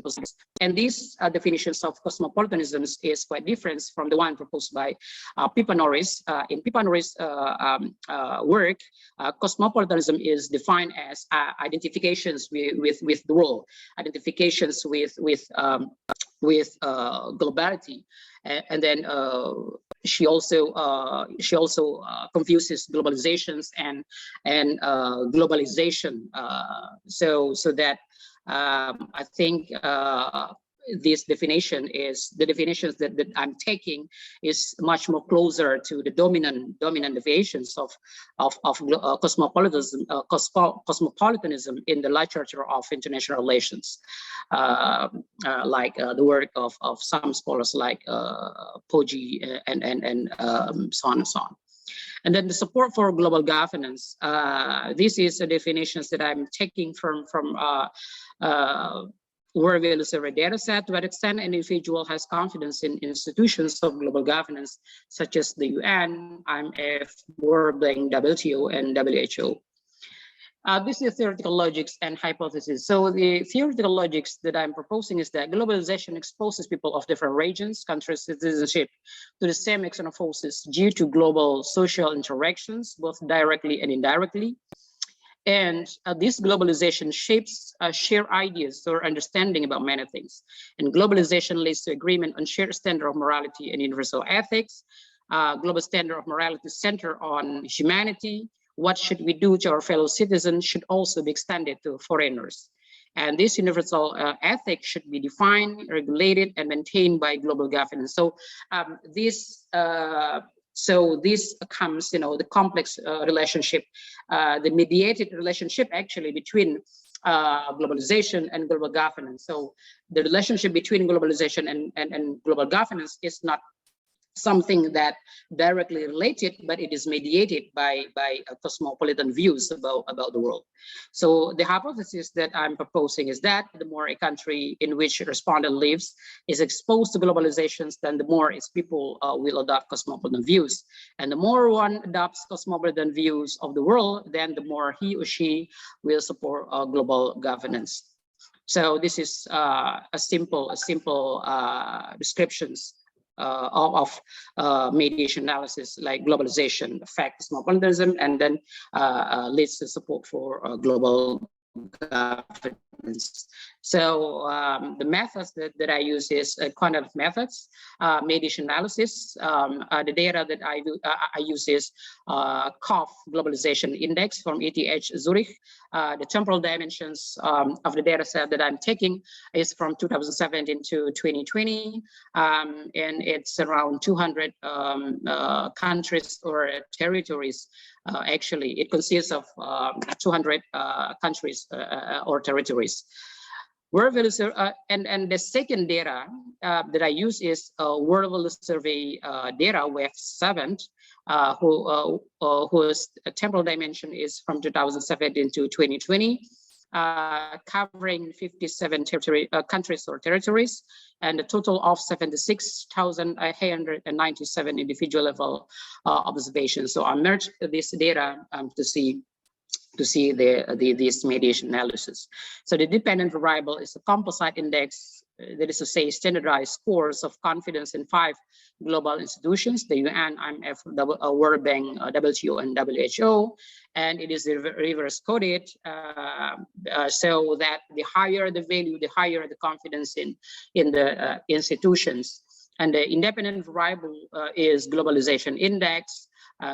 and these definitions of cosmopolitanism is quite different from the one proposed by Pippa Norris. In Pippa Norris' work, cosmopolitanism is defined as identifications with the world, identifications with globality, and then she also confuses globalizations and globalization. So that I think this definition is the definitions that I'm taking is much more closer to the dominant definitions of cosmopolitanism in the literature of international relations, like the work of some scholars like Poggi and so on and so on. And then the support for global governance. This is the definitions that I'm taking from World Value Survey data set. To what extent an individual has confidence in institutions of global governance, such as the UN, IMF, World Bank, WTO, and WHO. This is theoretical logics and hypotheses. So the theoretical logics that I'm proposing is that globalization exposes people of different regions, countries, citizenship to the same external forces due to global social interactions, both directly and indirectly. And this globalization shapes shared ideas or understanding about many things. And globalization leads to agreement on shared standard of morality and universal ethics. Global standard of morality center on humanity. What should we do to our fellow citizens should also be extended to foreigners. And this universal ethic should be defined, regulated, and maintained by global governance. So this comes, the complex relationship, the mediated relationship actually between globalization and global governance. So the relationship between globalization and global governance is not something that directly related, but it is mediated by cosmopolitan views about the world. So the hypothesis that I'm proposing is that the more a country in which a respondent lives is exposed to globalizations, then the more its people will adopt cosmopolitan views. And the more one adopts cosmopolitan views of the world, then the more he or she will support global governance. So this is a simple descriptions of mediation analysis, like globalization affects cosmopolitanism and then leads to support for global governance. So the methods that I use is quantitative methods, mediation analysis. The data that I use is COF Globalization Index from ETH Zurich. The temporal dimensions of the data set that I'm taking is from 2017 to 2020, and it's around 200 countries or territories. Actually, it consists of 200 countries or territories. World Value and the second data that I use is World Value Survey data, WEF7, whose temporal dimension is from 2017 to 2020, covering 57 countries or territories, and a total of 76,897 individual level observations. So I merged this data to see this mediation analysis. So the dependent variable is a composite index, that is to say standardized scores of confidence in 5 global institutions, the UN, IMF, World Bank, WTO, and WHO, and it is reverse coded so that the higher the value, the higher the confidence in the institutions. And the independent variable is globalization index,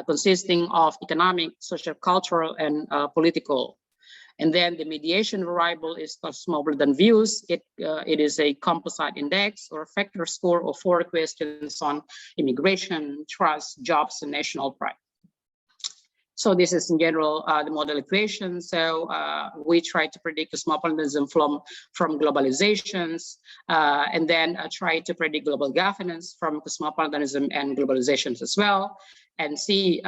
consisting of economic, social, cultural, and political. And then the mediation variable is cosmopolitan views. It is a composite index or factor score of 4 questions on immigration, trust, jobs, and national pride. So this is in general the model equation. So we try to predict cosmopolitanism from globalizations, and then try to predict global governance from cosmopolitanism and globalizations as well, and see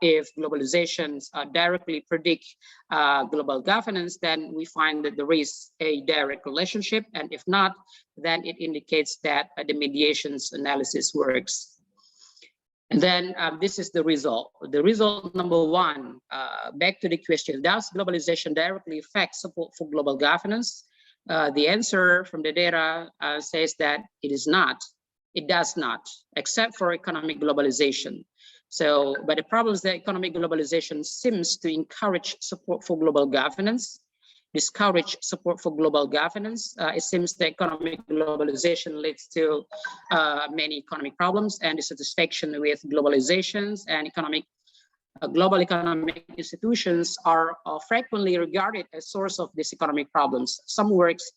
if globalizations directly predict global governance, then we find that there is a direct relationship, and if not, then it indicates that the mediations analysis works. And then this is the result. The result number 1, back to the question, does globalization directly affect support for global governance? The answer from the data says that it is not. It does not, except for economic globalization. So, but the problem is that economic globalization seems to encourage support for global governance, discourage support for global governance. It seems that economic globalization leads to many economic problems and dissatisfaction with globalizations, and global economic institutions are frequently regarded as source of these economic problems. Some works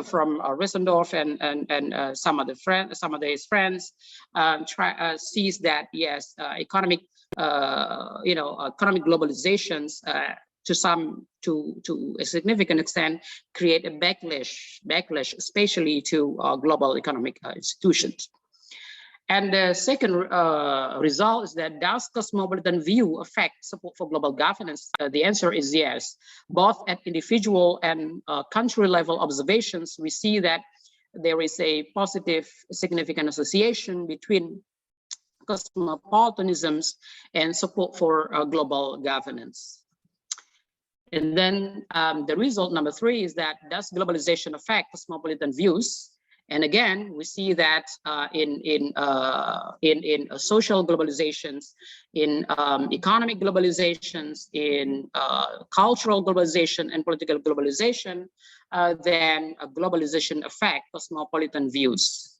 from Rissendorf and some of his friends sees that yes, economic globalizations to a significant extent create a backlash, especially to global economic institutions. And the second result is that does cosmopolitan view affect support for global governance? The answer is yes. Both at individual and country level observations, we see that there is a positive significant association between cosmopolitanisms and support for global governance. And then the result number 3 is that does globalization affect cosmopolitan views? And again, we see that in social globalizations, in economic globalizations, in cultural globalization and political globalization, then globalization affect cosmopolitan views.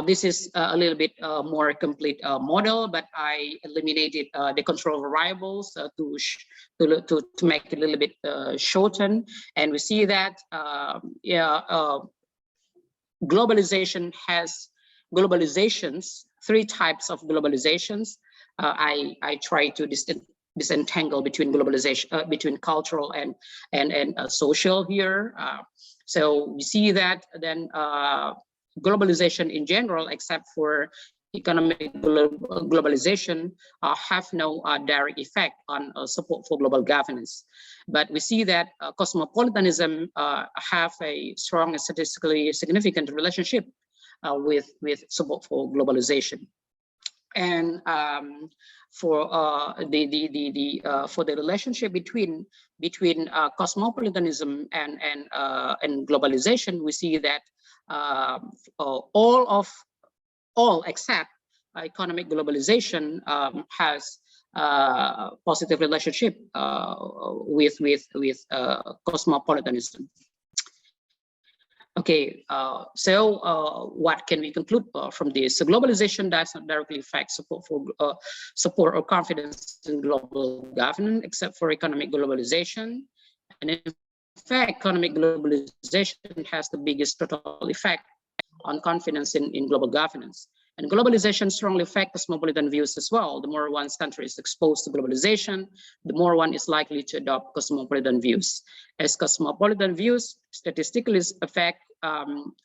This is a little bit more complete model, but I eliminated the control variables to make it a little bit shortened. And we see that globalization has globalizations, 3 types of globalizations. I try to disentangle between globalization, between cultural and social here. So we see that then globalization in general, except for economic globalization, have no direct effect on support for global governance. But we see that cosmopolitanism have a strong and statistically significant relationship with support for globalization. And for the relationship between cosmopolitanism and globalization, we see that all except economic globalization has positive relationship with cosmopolitanism. Okay, so what can we conclude from this? So globalization does not directly affect support or confidence in global governance, except for economic globalization. And in fact, economic globalization has the biggest total effect on confidence in global governance. And globalization strongly affects cosmopolitan views as well. The more one's country is exposed to globalization, the more one is likely to adopt cosmopolitan views. As cosmopolitan views statistically affect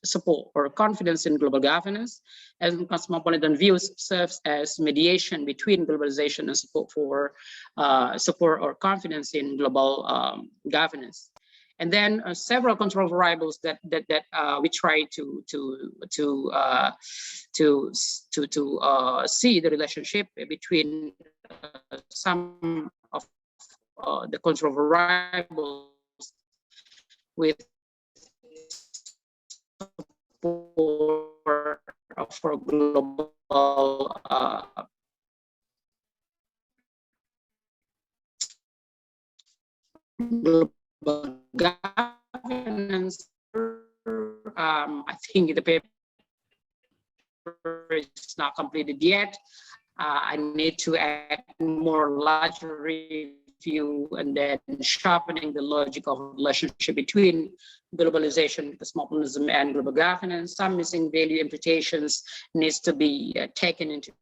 support or confidence in global governance, and cosmopolitan views serves as mediation between globalization and support or confidence in global governance. And then several control variables that we try to see the relationship between some of the control variables with support for global governance. I think the paper is not completed yet. I need to add more larger review and then sharpening the logic of relationship between globalization, cosmopolitanism, and global governance. Some missing value imputations needs to be taken into.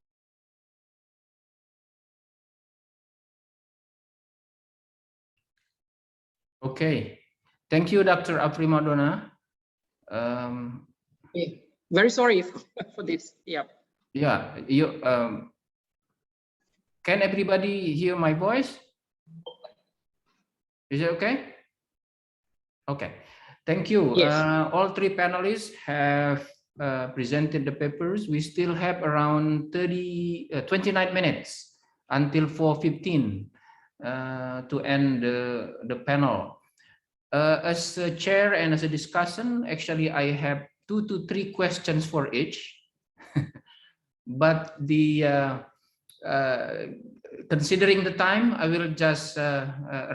Okay, thank you, Dr. Afrimadona. Very sorry for this. Yeah. Yeah, you can everybody hear my voice? Is it okay? Okay, thank you. Yes. All 3 panelists have presented the papers. We still have around 29 minutes until 4:15 to end the panel. As a chair and as a discussant, actually I have 2 to 3 questions for each. But considering the time, I will just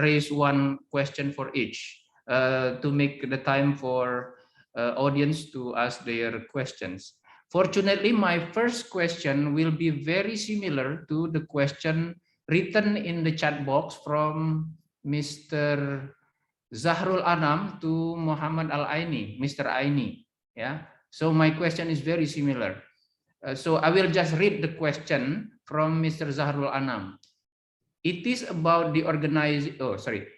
raise 1 question for each to make the time for audience to ask their questions. Fortunately, my first question will be very similar to the question written in the chat box from Mr. Zahrul Anam to Muhammad al-Aini, Mr. Aini. Yeah. So my question is very similar. So I will just read the question from Mr. Zahrul Anam. It is about the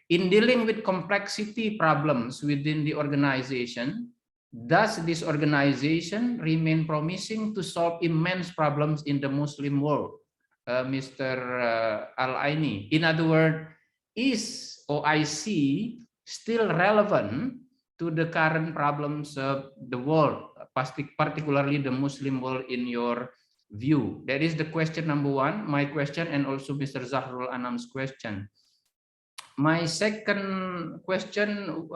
in dealing with complexity problems within the organization, does this organization remain promising to solve immense problems in the Muslim world? Mr. Al-Aini. In other words, is OIC still relevant to the current problems of the world, particularly the Muslim world, in your view? That is the question number 1, my question, and also Mr. Zahrul Anam's question. My second question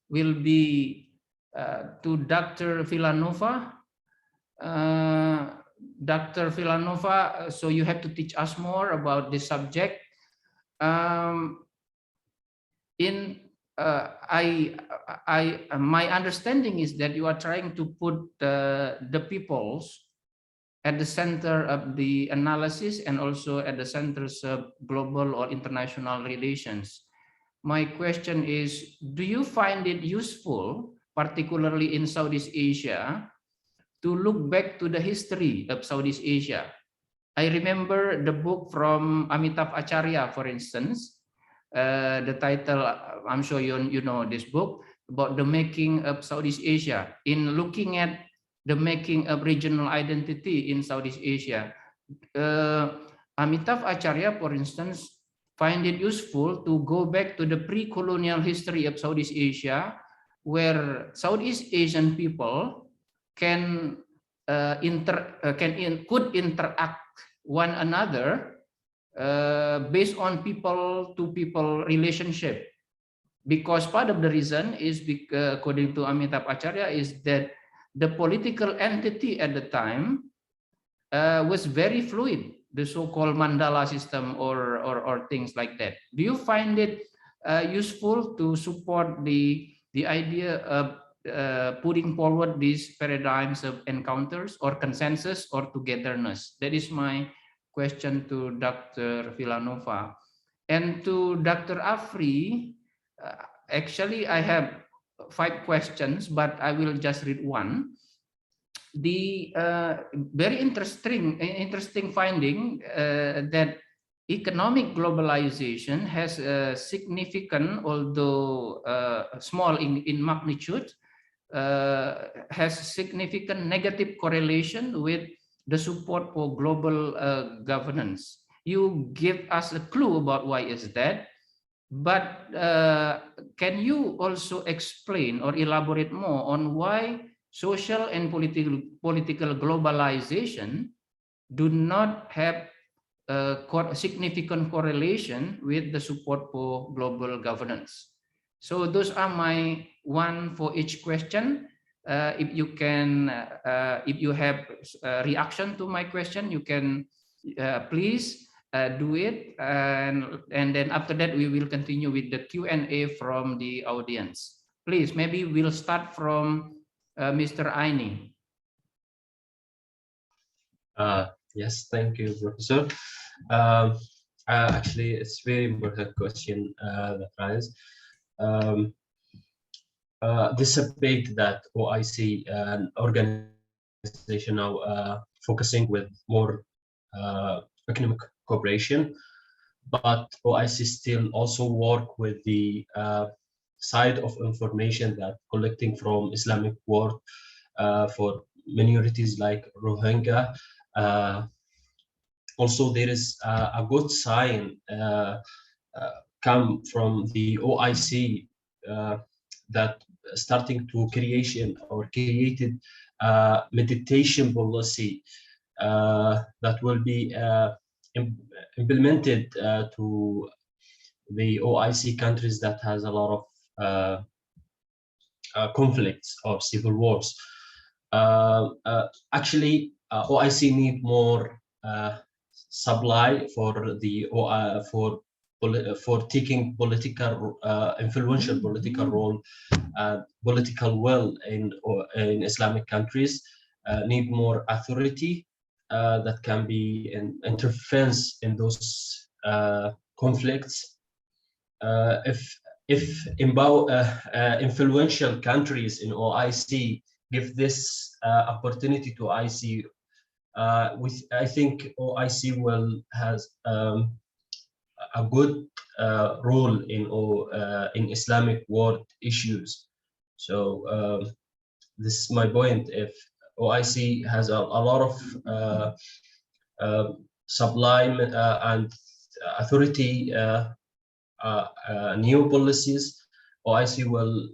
will be to Dr. Villanueva. Dr. Villanueva, so you have to teach us more about this subject. My understanding is that you are trying to put the peoples at the center of the analysis and also at the centers of global or international relations. My question is, do you find it useful, particularly in Southeast Asia, to look back to the history of Southeast Asia? I remember the book from Amitav Acharya, for instance. The title, I'm sure you know this book, about the making of Southeast Asia. In looking at the making of regional identity in Southeast Asia, Amitav Acharya, for instance, find it useful to go back to the pre-colonial history of Southeast Asia, where Southeast Asian people could interact one another based on people-to-people relationship. Because part of the reason is, according to Amitav Acharya, is that the political entity at the time was very fluid, the so-called mandala system or things like that. Do you find it useful to support the idea of putting forward these paradigms of encounters or consensus or togetherness? That is my question to Dr. Villanueva. And to Dr. Afri, actually I have 5 questions, but I will just read one. The very interesting finding that economic globalization has a significant, although small in magnitude, has significant negative correlation with the support for global governance. You give us a clue about why is that, but can you also explain or elaborate more on why social and political globalization do not have a significant correlation with the support for global governance? So those are my one for each question. If you can, if you have a reaction to my question, you can please do it, and then after that we will continue with the Q&A from the audience. Please, maybe we'll start from Mr. Aini. Yes, thank you, Professor. Actually, it's a very important question that arises. This debate that OIC organization now focusing with more economic cooperation, but OIC still also work with the side of information that collecting from Islamic world for minorities like Rohingya. Also, there is a good sign come from the OIC that starting to created meditation policy that will be implemented to the OIC countries that has a lot of conflicts or civil wars. Actually, OIC need more supply for the for taking political influential political role, political will in Islamic countries. Need more authority that can be an interference in those conflicts. If influential countries in OIC give this opportunity to OIC, I think OIC will has a good role in Islamic world issues. So this is my point. If OIC has a lot of sublime and authority new policies, OIC will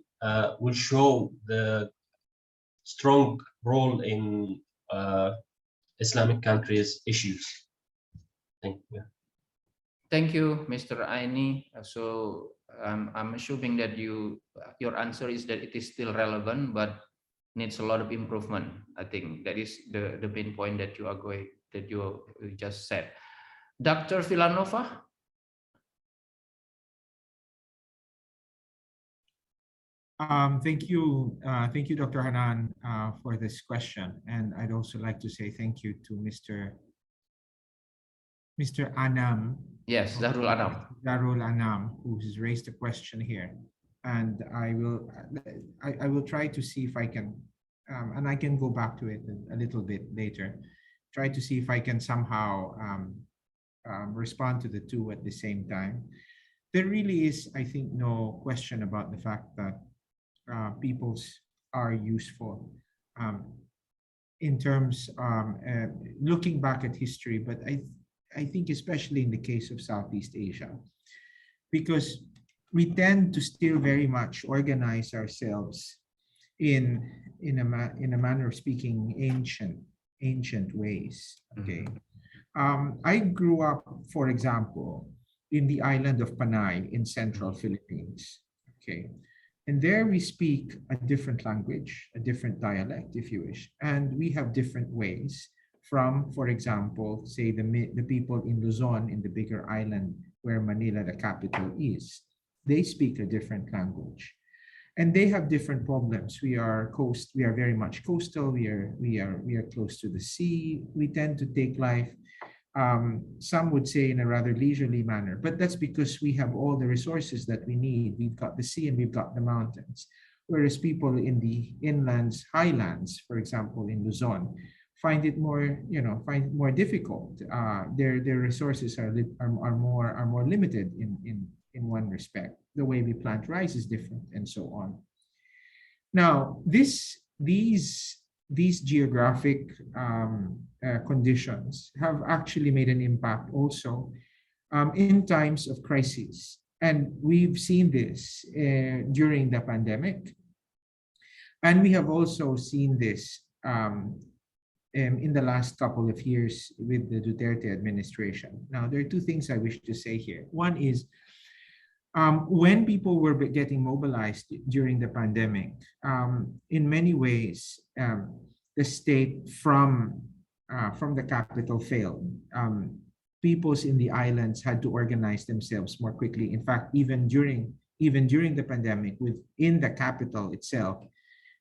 show the strong role in Islamic countries' issues. Thank you. Thank you, Mr. Aini. So I'm assuming that your answer is that it is still relevant, but needs a lot of improvement. I think that is the main point that you just said. Dr. Villanueva. Thank you, Dr. Hanan, for this question. And I'd also like to say thank you to Mr. Anam. Yes, Darul Anam, who has raised a question here. And I will try to see if I can, and I can go back to it a little bit later, try to see if I can somehow respond to the two at the same time. There really is, I think, no question about the fact that peoples are useful in terms looking back at history, but I think especially in the case of Southeast Asia, because we tend to still very much organize ourselves in a manner of speaking ancient ways. Okay, I grew up, for example, in the island of Panay in central Philippines. Okay, and there we speak a different language, a different dialect, if you wish, and we have different ways from, for example, say the people in Luzon, in the bigger island where Manila, the capital, is. They speak a different language, and they have different problems. We are very much coastal. We are close to the sea. We tend to take life, some would say, in a rather leisurely manner, but that's because we have all the resources that we need. We've got the sea and we've got the mountains, whereas people in the inlands, highlands, for example, in Luzon, find it more difficult. Their resources are more limited in one respect. The way we plant rice is different, and so on. Now, these geographic conditions have actually made an impact also in times of crisis. And we've seen this during the pandemic. And we have also seen this in the last couple of years with the Duterte administration. Now, there are two things I wish to say here. One is, when people were getting mobilized during the pandemic, in many ways, the state from the capital failed. Peoples in the islands had to organize themselves more quickly. In fact, even during the pandemic, within the capital itself,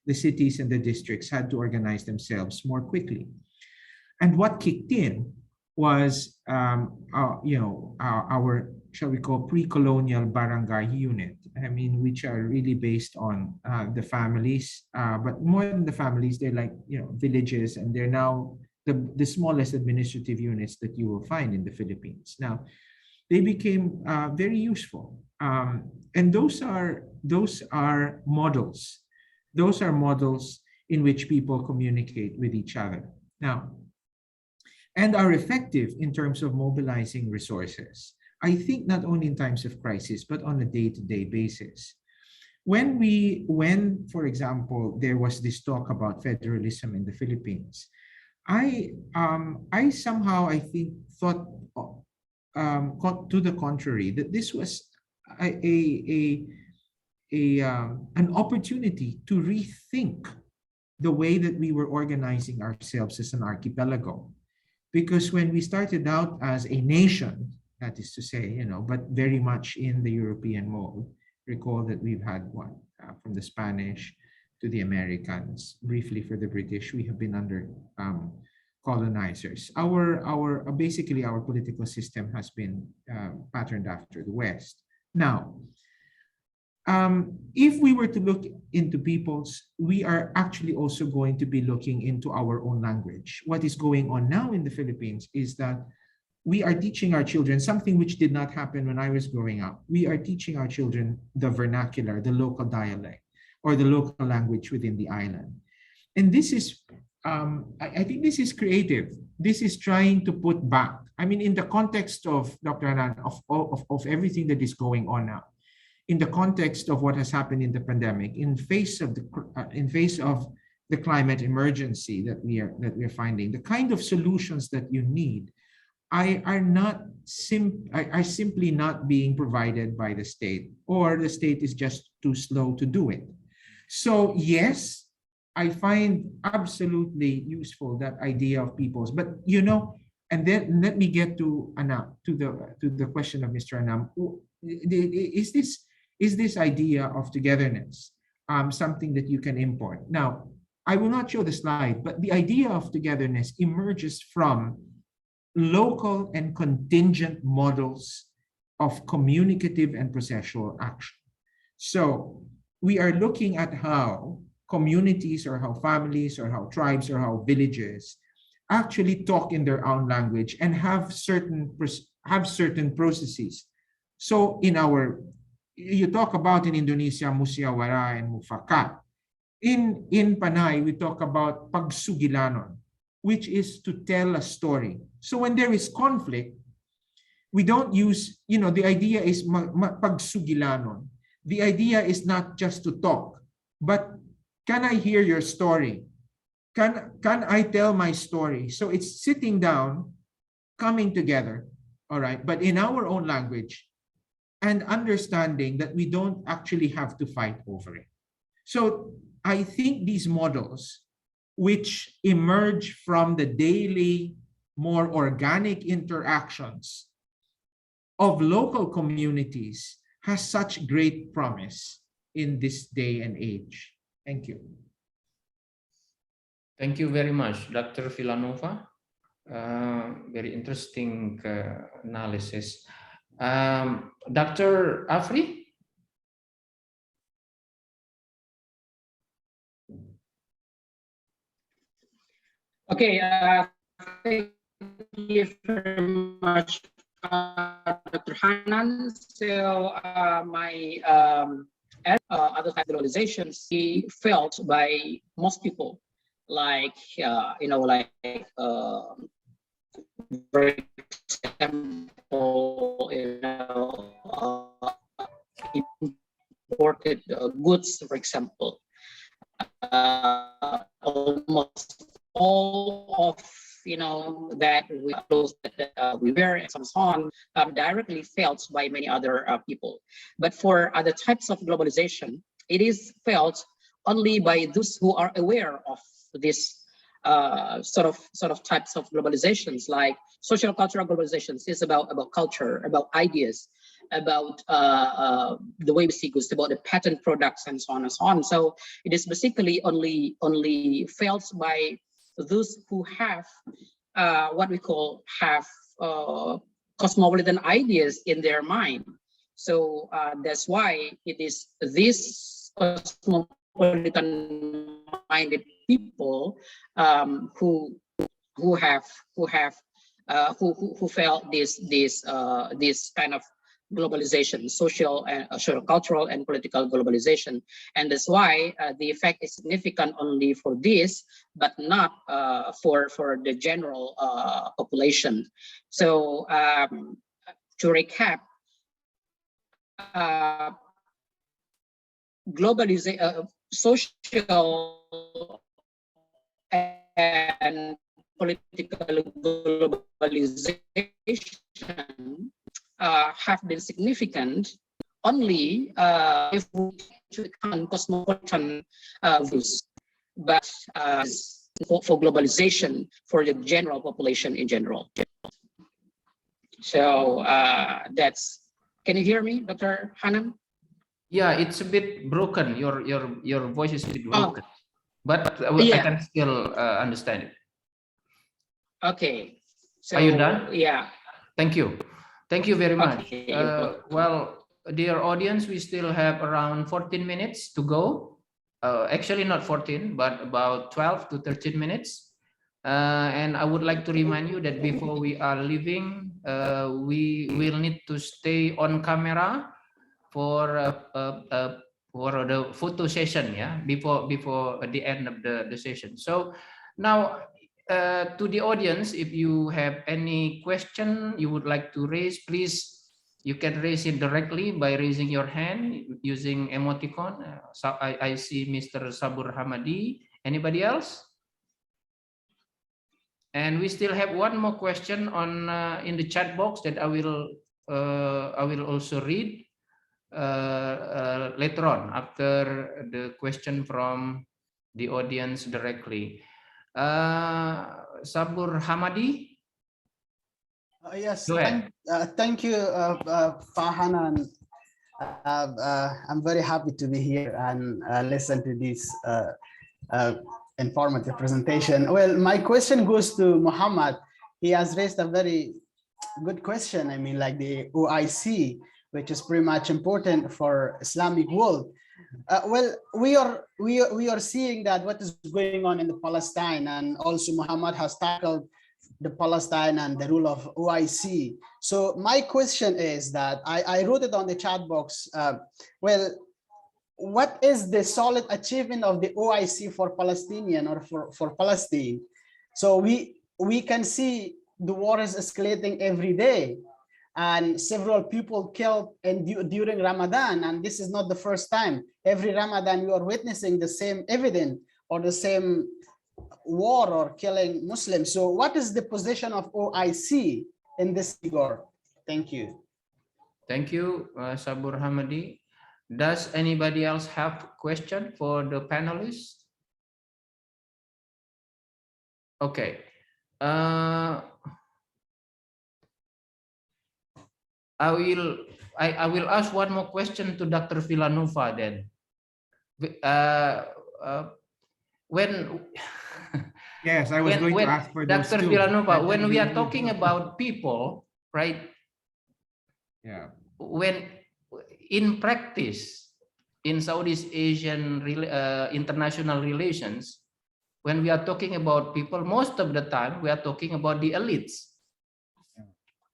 the cities and the districts had to organize themselves more quickly. And what kicked in was, our, shall we call, pre-colonial barangay unit. I mean, which are really based on the families, but more than the families, they're like, villages, and they're now the smallest administrative units that you will find in the Philippines. Now, they became very useful, and those are models. Those are models in which people communicate with each other now, and are effective in terms of mobilizing resources. I think not only in times of crisis, but on a day-to-day basis. When, for example, there was this talk about federalism in the Philippines, I somehow, I think, thought to the contrary, that this was an opportunity to rethink the way that we were organizing ourselves as an archipelago. Because when we started out as a nation, that is to say, but very much in the European mold, recall that we've had one from the Spanish to the Americans, briefly for the British, we have been under colonizers. Basically our political system has been patterned after the West. Now, if we were to look into peoples, we are actually also going to be looking into our own language. What is going on now in the Philippines is that we are teaching our children something which did not happen when I was growing up. We are teaching our children the vernacular, the local dialect, or the local language within the island. And this is, I think this is creative. This is trying to put back, I mean, in the context of, Dr. Hanan, of everything that is going on now, in the context of what has happened in the pandemic, in face of the climate emergency that we are finding, the kind of solutions that you need are simply not being provided by the state, or the state is just too slow to do it. So yes, I find absolutely useful that idea of peoples, but you know, and then let me get to Anam, to the question of Mr. Anam. Is this idea of togetherness something that you can import? Now, I will not show the slide, but the idea of togetherness emerges from local and contingent models of communicative and processual action. So we are looking at how communities, or how families, or how tribes, or how villages actually talk in their own language and have certain processes. So you talk about in Indonesia, musyawara and mufakat. In Panay, we talk about pagsugilanon, which is to tell a story. So when there is conflict, we don't use, the idea is pagsugilanon. The idea is not just to talk, but can I hear your story? Can I tell my story? So it's sitting down, coming together, all right, but in our own language, and understanding that we don't actually have to fight over it. So I think these models, which emerge from the daily, more organic interactions of local communities, has such great promise in this day and age. Thank you. Thank you very much, Dr. Villanueva. Very interesting analysis. Dr. Afri? Okay, thank you very much, Dr. Hanan. So my other type of globalizations felt by most people, like for example, imported goods, for example. Almost all of that we wear and so on directly felt by many other people. But for other types of globalization, it is felt only by those who are aware of this sort of types of globalizations, like social cultural globalizations is about culture, about ideas, about the way we see goods, about the patent products, and so on and so on. So it is basically only felt by those who have what we call cosmopolitan ideas in their mind. So that's why it is this cosmopolitan-minded people who felt this kind of globalization, social cultural and political globalization. And that's why the effect is significant only for this, but not for the general population. So to recap, social and political globalization have been significant only if we take into account cosmopolitan views, but for globalization for the general population in general. So that's. Can you hear me, Dr. Hanan? Yeah, it's a bit broken. Your voice is a bit broken, but yeah. I can still understand it. Okay. So, are you done? Yeah. Thank you. Thank you very much. Okay. Well, dear audience, we still have around 14 minutes to go. Actually, not 14, but about 12 to 13 minutes. And I would like to remind you that before we are leaving, we will need to stay on camera for the photo session, before the end of the session. So now, to the audience, if you have any question you would like to raise, please, you can raise it directly by raising your hand using emoticon. So I see Mr. Sabur Hamadi. Anybody else? And we still have one more question on in the chat box that I will also read later on after the question from the audience directly. Sabur Hamadi. Yes, Go ahead. thank you, Hanan. I'm very happy to be here and listen to this informative presentation. Well, my question goes to Muhammad. He has raised a very good question. I mean, like the OIC, which is pretty much important for Islamic world. Well, we are seeing that what is going on in the Palestine, and also Muhammad has tackled the Palestine and the rule of OIC. So my question is that I wrote it on the chat box. Well, what is the solid achievement of the OIC for Palestinian or for Palestine? So we can see the war is escalating every day, and several people killed during Ramadan, and this is not the first time. Every Ramadan we are witnessing the same evidence or the same war or killing Muslims. So what is the position of OIC in this regard? Thank you. Thank you, Sabur Hamadi. Does anybody else have question for the panelists? Okay. I will ask one more question to Dr. Villanueva then. When Yes, I was going to ask for those Dr. two. Villanueva, when we are talking about people, right? Yeah. When in practice, in Southeast Asian international relations, when we are talking about people, most of the time we are talking about the elites,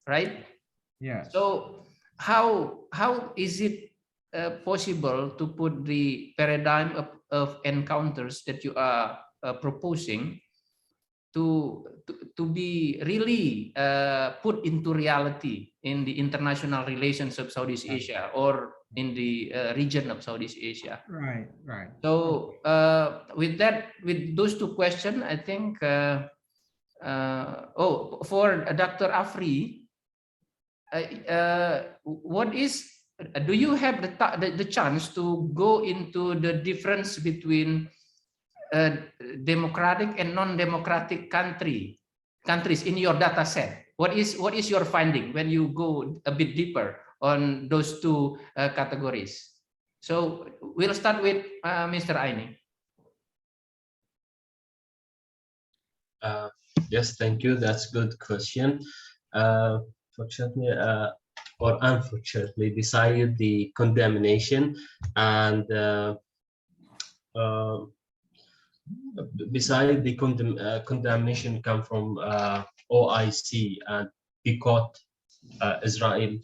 right? Yeah. So how is it possible to put the paradigm of encounters that you are proposing to be really put into reality in the international relations of Southeast Asia or in the region of Southeast Asia? Right, right. So with those two questions, I think, for Dr. Afri, do you have the chance to go into the difference between democratic and non-democratic countries in your data set? What is your finding when you go a bit deeper on those two categories? So we'll start with Mr. Aini. Yes, thank you. That's a good question. Fortunately, or unfortunately, beside the condemnation and beside the condemnation come from OIC and boycott Israel.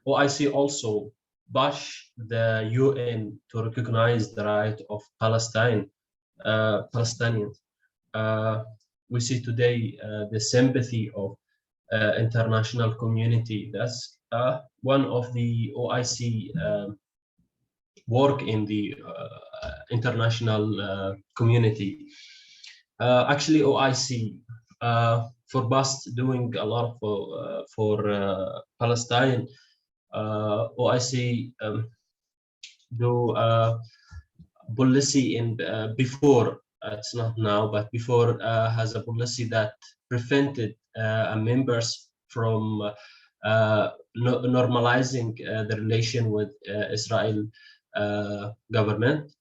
OIC also bash the UN to recognize the right of Palestinians. We see today the sympathy of international community. That's one of the OIC work in the international community. Actually, OIC for past doing a lot for Palestine. OIC do policy in before. It's not now, but before has a policy that prevented members from normalizing the relation with Israel government.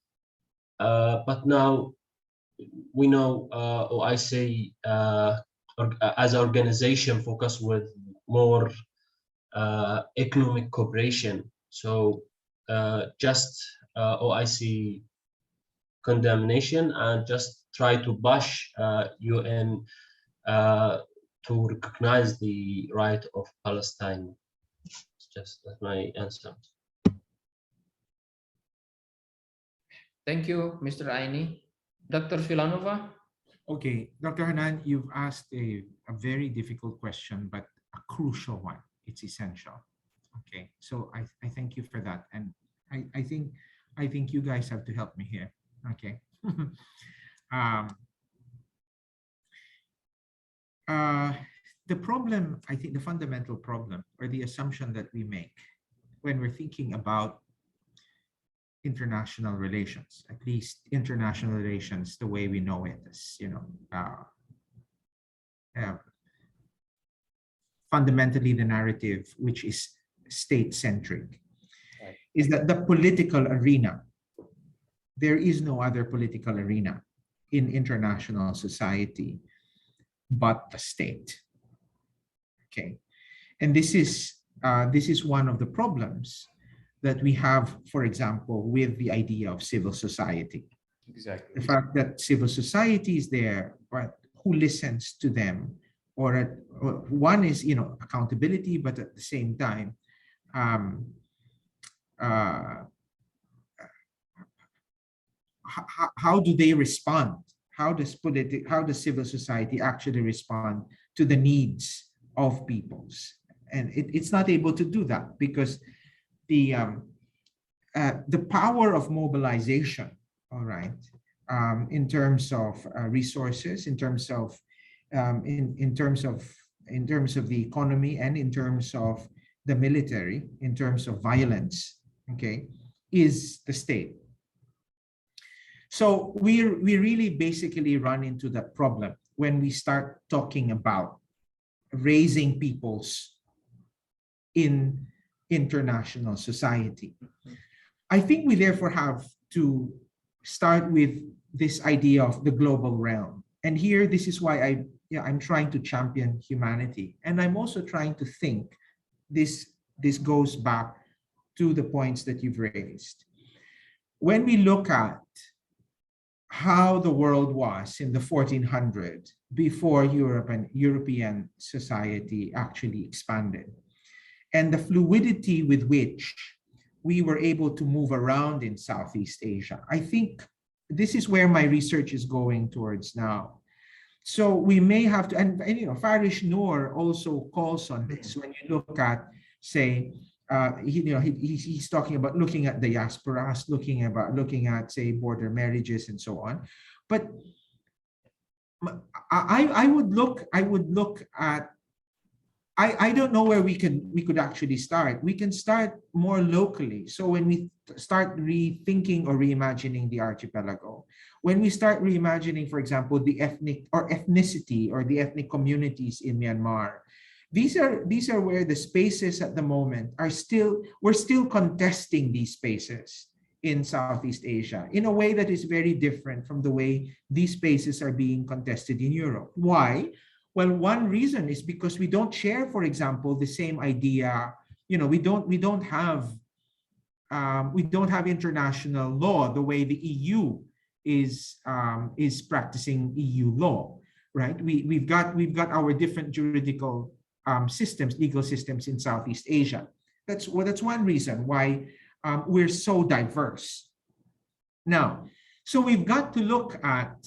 But now we know OIC as an organization focus with more economic cooperation. So just OIC condemnation and just try to bash UN to recognize the right of Palestine. It's just my answer. Thank you, Mr. Aini. Dr. Villanueva? Okay, Dr. Hanan, you've asked a very difficult question, but a crucial one. It's essential. Okay, so I thank you for that. And I think you guys have to help me here. Okay. The problem, I think the fundamental problem or the assumption that we make when we're thinking about international relations, at least international relations the way we know it, as fundamentally the narrative which is state-centric, is that the political arena, there is no other political arena in international society but the state. Okay, and this is one of the problems that we have, for example, with the idea of civil society. Exactly. The fact that civil society is there, but who listens to them? Or one is, accountability, but at the same time, how do they respond? How does civil society actually respond to the needs of peoples? And it's not able to do that because the power of mobilization, all right, in terms of resources, in terms of the economy, and in terms of the military, in terms of violence, okay, is the state. So we really basically run into that problem when we start talking about raising peoples in international society. I think we therefore have to start with this idea of the global realm. And here, this is why I'm trying to champion humanity. And I'm also trying to think this goes back to the points that you've raised. When we look at how the world was in the 1400s before European society actually expanded, and the fluidity with which we were able to move around in Southeast Asia, I think this is where my research is going towards now. So we may have to, and Farish Noor also calls on this when you look at, say, he's talking about looking at diasporas, looking at, say, border marriages and so on. But I would look at, I don't know where we could actually start. We can start more locally. So when we start rethinking or reimagining the archipelago, when we start reimagining, for example, the ethnicity or the ethnic communities in Myanmar, these are where the spaces at the moment we're still contesting these spaces in Southeast Asia in a way that is very different from the way these spaces are being contested in Europe. Why? Well, one reason is because we don't share, for example, the same idea. We don't have international law the way the EU is practicing EU law, right? We've got our different juridical systems, legal systems in Southeast Asia. That's one reason why we're so diverse. Now, so we've got to look at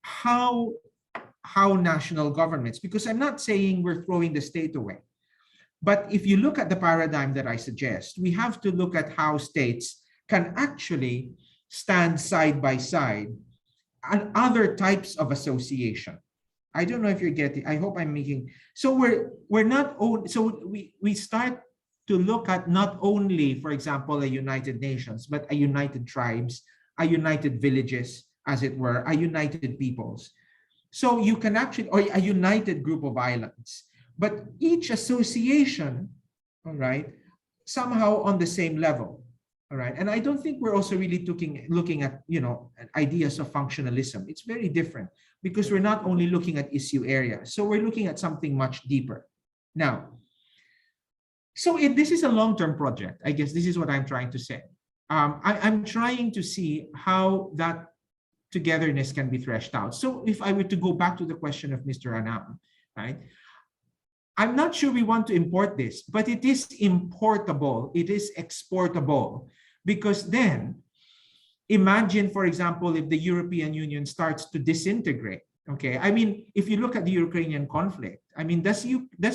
how national governments, because I'm not saying we're throwing the state away, but if you look at the paradigm that I suggest, we have to look at how states can actually stand side by side and other types of association. I don't know if you're getting, I hope I'm making, so we start to look at not only, for example, a United Nations, but a United Tribes, a United Villages, as it were, a United Peoples. So you can actually, or a united group of islands, but each association, all right, somehow on the same level. All right, and I don't think we're also really looking at ideas of functionalism. It's very different because we're not only looking at issue areas, so we're looking at something much deeper. Now, so this is a long-term project. I guess this is what I'm trying to say. I'm trying to see how that togetherness can be threshed out. So if I were to go back to the question of Mr. Hanan, right? I'm not sure we want to import this, but it is importable, it is exportable, because then imagine, for example, if the European Union starts to disintegrate, okay? I mean, if you look at the Ukrainian conflict, I mean, does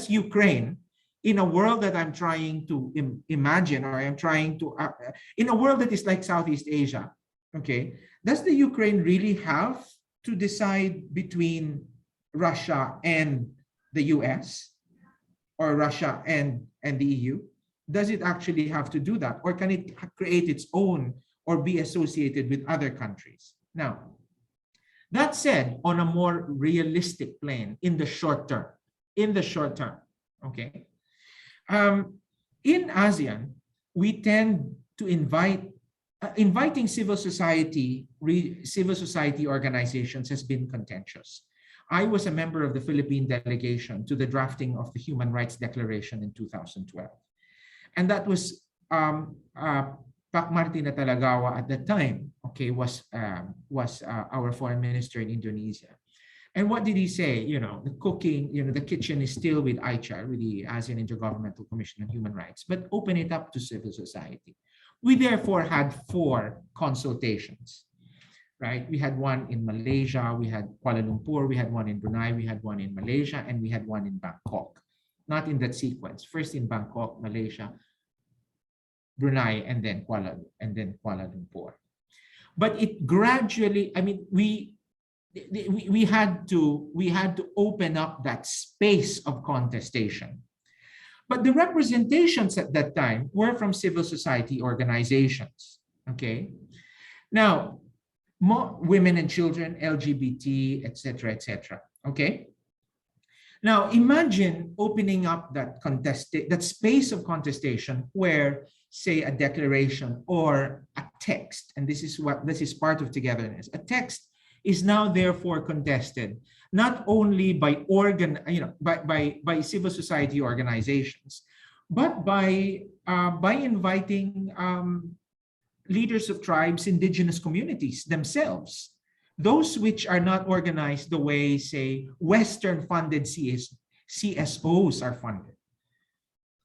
Ukraine in a world that I'm trying to imagine, or I'm trying to, in a world that is like Southeast Asia, okay, does the Ukraine really have to decide between Russia and the US, or Russia and the EU? Does it actually have to do that? Or can it create its own or be associated with other countries? Now, that said, on a more realistic plane, in the short term, okay? In ASEAN, we tend to inviting civil society organizations has been contentious. I was a member of the Philippine delegation to the drafting of the Human Rights Declaration in 2012. And that was Pak Martin Talagawa at that time, okay, was our foreign minister in Indonesia. And what did he say? You know, the cooking, you know, the kitchen is still with ICHR, with the ASEAN Intergovernmental Commission on Human Rights, but open it up to civil society. We therefore had 4 consultations, right? We had one in Malaysia, we had Kuala Lumpur, we had one in Brunei, we had one in Malaysia, and we had one in Bangkok. Not in that sequence. First in Bangkok, Malaysia, Brunei, and then Kuala Lumpur. But it gradually, I mean, we had to open up that space of contestation. But the representations at that time were from civil society organizations. Okay, now more women and children, LGBT, etc., etc. Okay. Now imagine opening up that space of contestation where, say, a declaration or a text, and this is part of Togetherness. A text is now therefore contested not only by by civil society organizations, but by inviting leaders of tribes, indigenous communities themselves, those which are not organized the way, say, Western-funded CSOs are funded.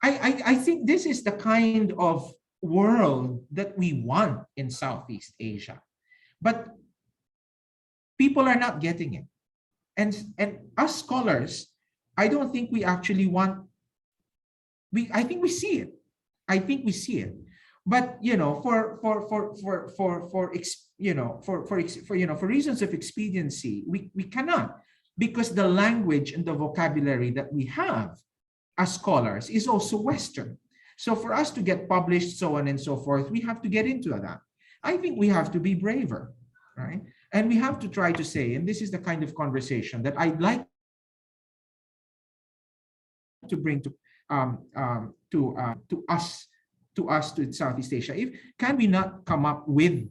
I think this is the kind of world that we want in Southeast Asia, but people are not getting it. And us scholars, I don't think we actually want, I think we see it. I think we see it. But, you know, for reasons of expediency, we cannot, because the language and the vocabulary that we have as scholars is also Western. So for us to get published, so on and so forth, we have to get into that. I think we have to be braver, right? And we have to try to say, and this is the kind of conversation that I'd like to bring to Southeast Asia. Can we not come up with,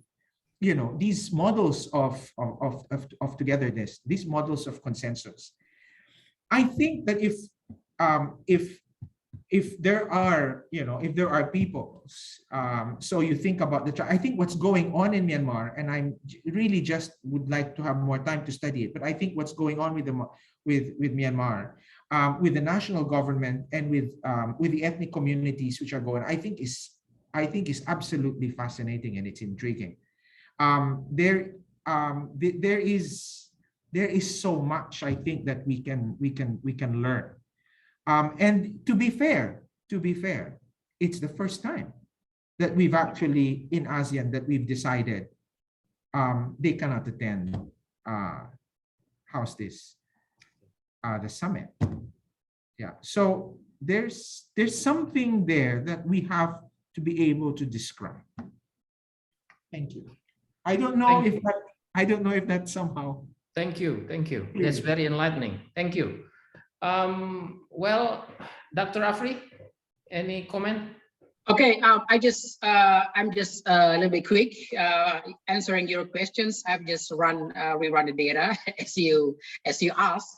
you know, these models of togetherness, these models of consensus? I think that if there are, you know, if there are peoples, so you think about I think what's going on in Myanmar, and I really just would like to have more time to study it, but I think what's going on with Myanmar, with the national government and with the ethnic communities which are going, I think is absolutely fascinating, and it's intriguing. There is so much, I think, that we can learn. And to be fair, it's the first time that we've actually, in ASEAN, that we've decided they cannot attend the summit. Yeah, so there's something there that we have to be able to describe. Thank you. I don't know if that somehow. Thank you. That's very enlightening. Thank you. Well, Dr. Afri, any comment? Okay, I'm just a little bit quick answering your questions. I've just rerun the data as you asked.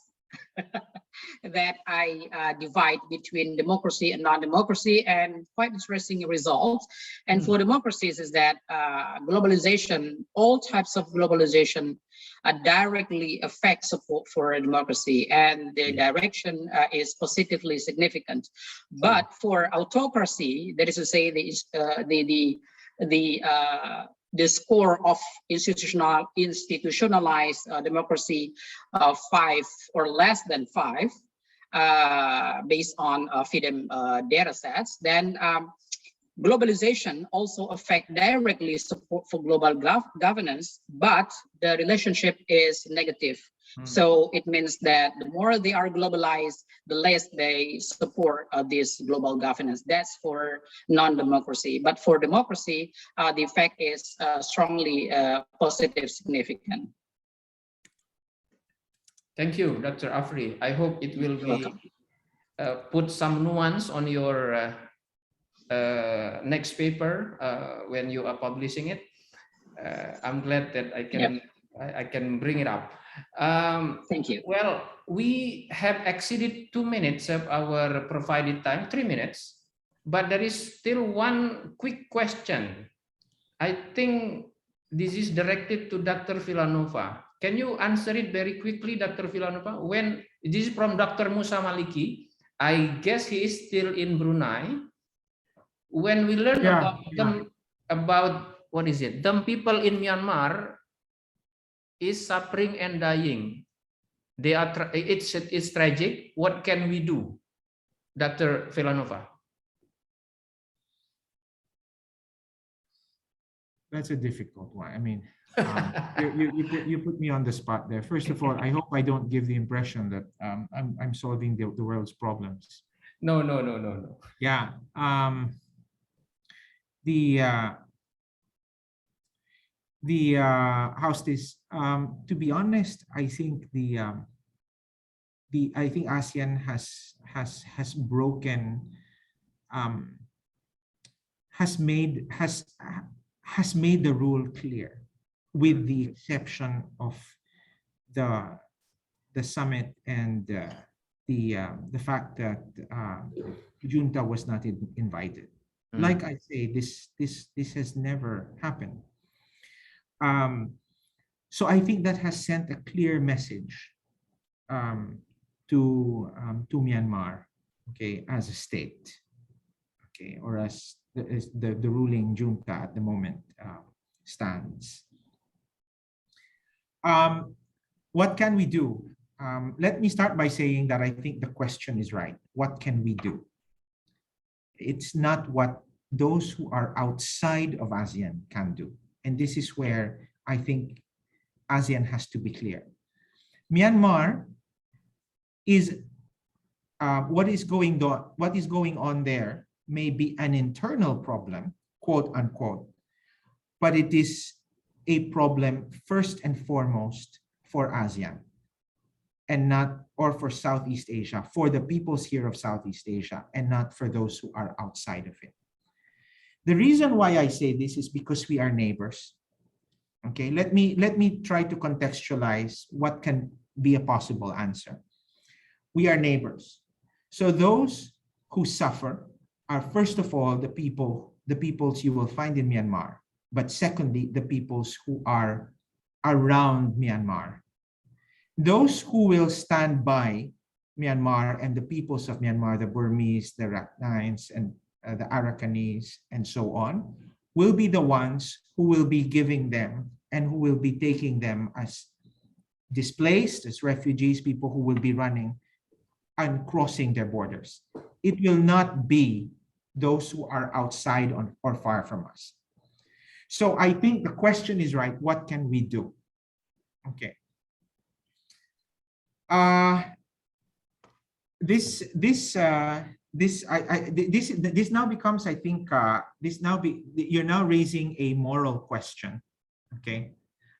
That I divide between democracy and non-democracy, and quite interesting results. And for democracies is that globalization, all types of globalization directly affect support for a democracy, and the direction is positively significant. But for autocracy, that is to say the score of institutionalized democracy 5 or less than 5, based on FIDEM data sets, then globalization also affect directly support for global governance, but the relationship is negative. So it means that the more they are globalized, the less they support this global governance. That's for non-democracy. But for democracy, the effect is strongly positive, significant. Thank you, Dr. Afri. I hope it will be put some nuance on your next paper when you are publishing it. I'm glad that I can bring it up. Thank you. Well, we have exceeded 2 minutes of our provided time, 3 minutes, but there is still one quick question. I think this is directed to Dr. Villanueva. Can you answer it very quickly, Dr. Villanueva? When this is from Dr. Musa Maliki, I guess he is still in Brunei. When we learn about what is it? Dumb people in Myanmar is suffering and dying. They are. It's tragic. What can we do, Dr. Villanueva? That's a difficult one. I mean, you put me on the spot there. First of all, I hope I don't give the impression that I'm solving the world's problems. No. Yeah. How's this? To be honest, I think I think ASEAN has broken, has made the rule clear, with the exception of the summit and the fact that junta was not invited. Like I say, this has never happened. So I think that has sent a clear message to Myanmar, okay, as a state, okay, or as the ruling junta at the moment stands. What can we do? Let me start by saying that I think the question is right. What can we do? It's not what those who are outside of ASEAN can do. And this is where I think ASEAN has to be clear. Myanmar is what is going on there may be an internal problem, quote unquote, but it is a problem first and foremost for ASEAN, and not, or for Southeast Asia, for the peoples here of Southeast Asia, and not for those who are outside of it. The reason why I say this is because we are neighbors. Okay, let me try to contextualize what can be a possible answer. We are neighbors. So those who suffer are, first of all, the peoples you will find in Myanmar, but secondly, the peoples who are around Myanmar. Those who will stand by Myanmar and the peoples of Myanmar, the Burmese, the Rakhines, and the Arakanese, and so on, will be the ones who will be giving them and who will be taking them as displaced, as refugees, people who will be running and crossing their borders. It will not be those who are outside or far from us. So I think the question is right. What can we do? Okay. This now becomes, I think, you're now raising a moral question, okay?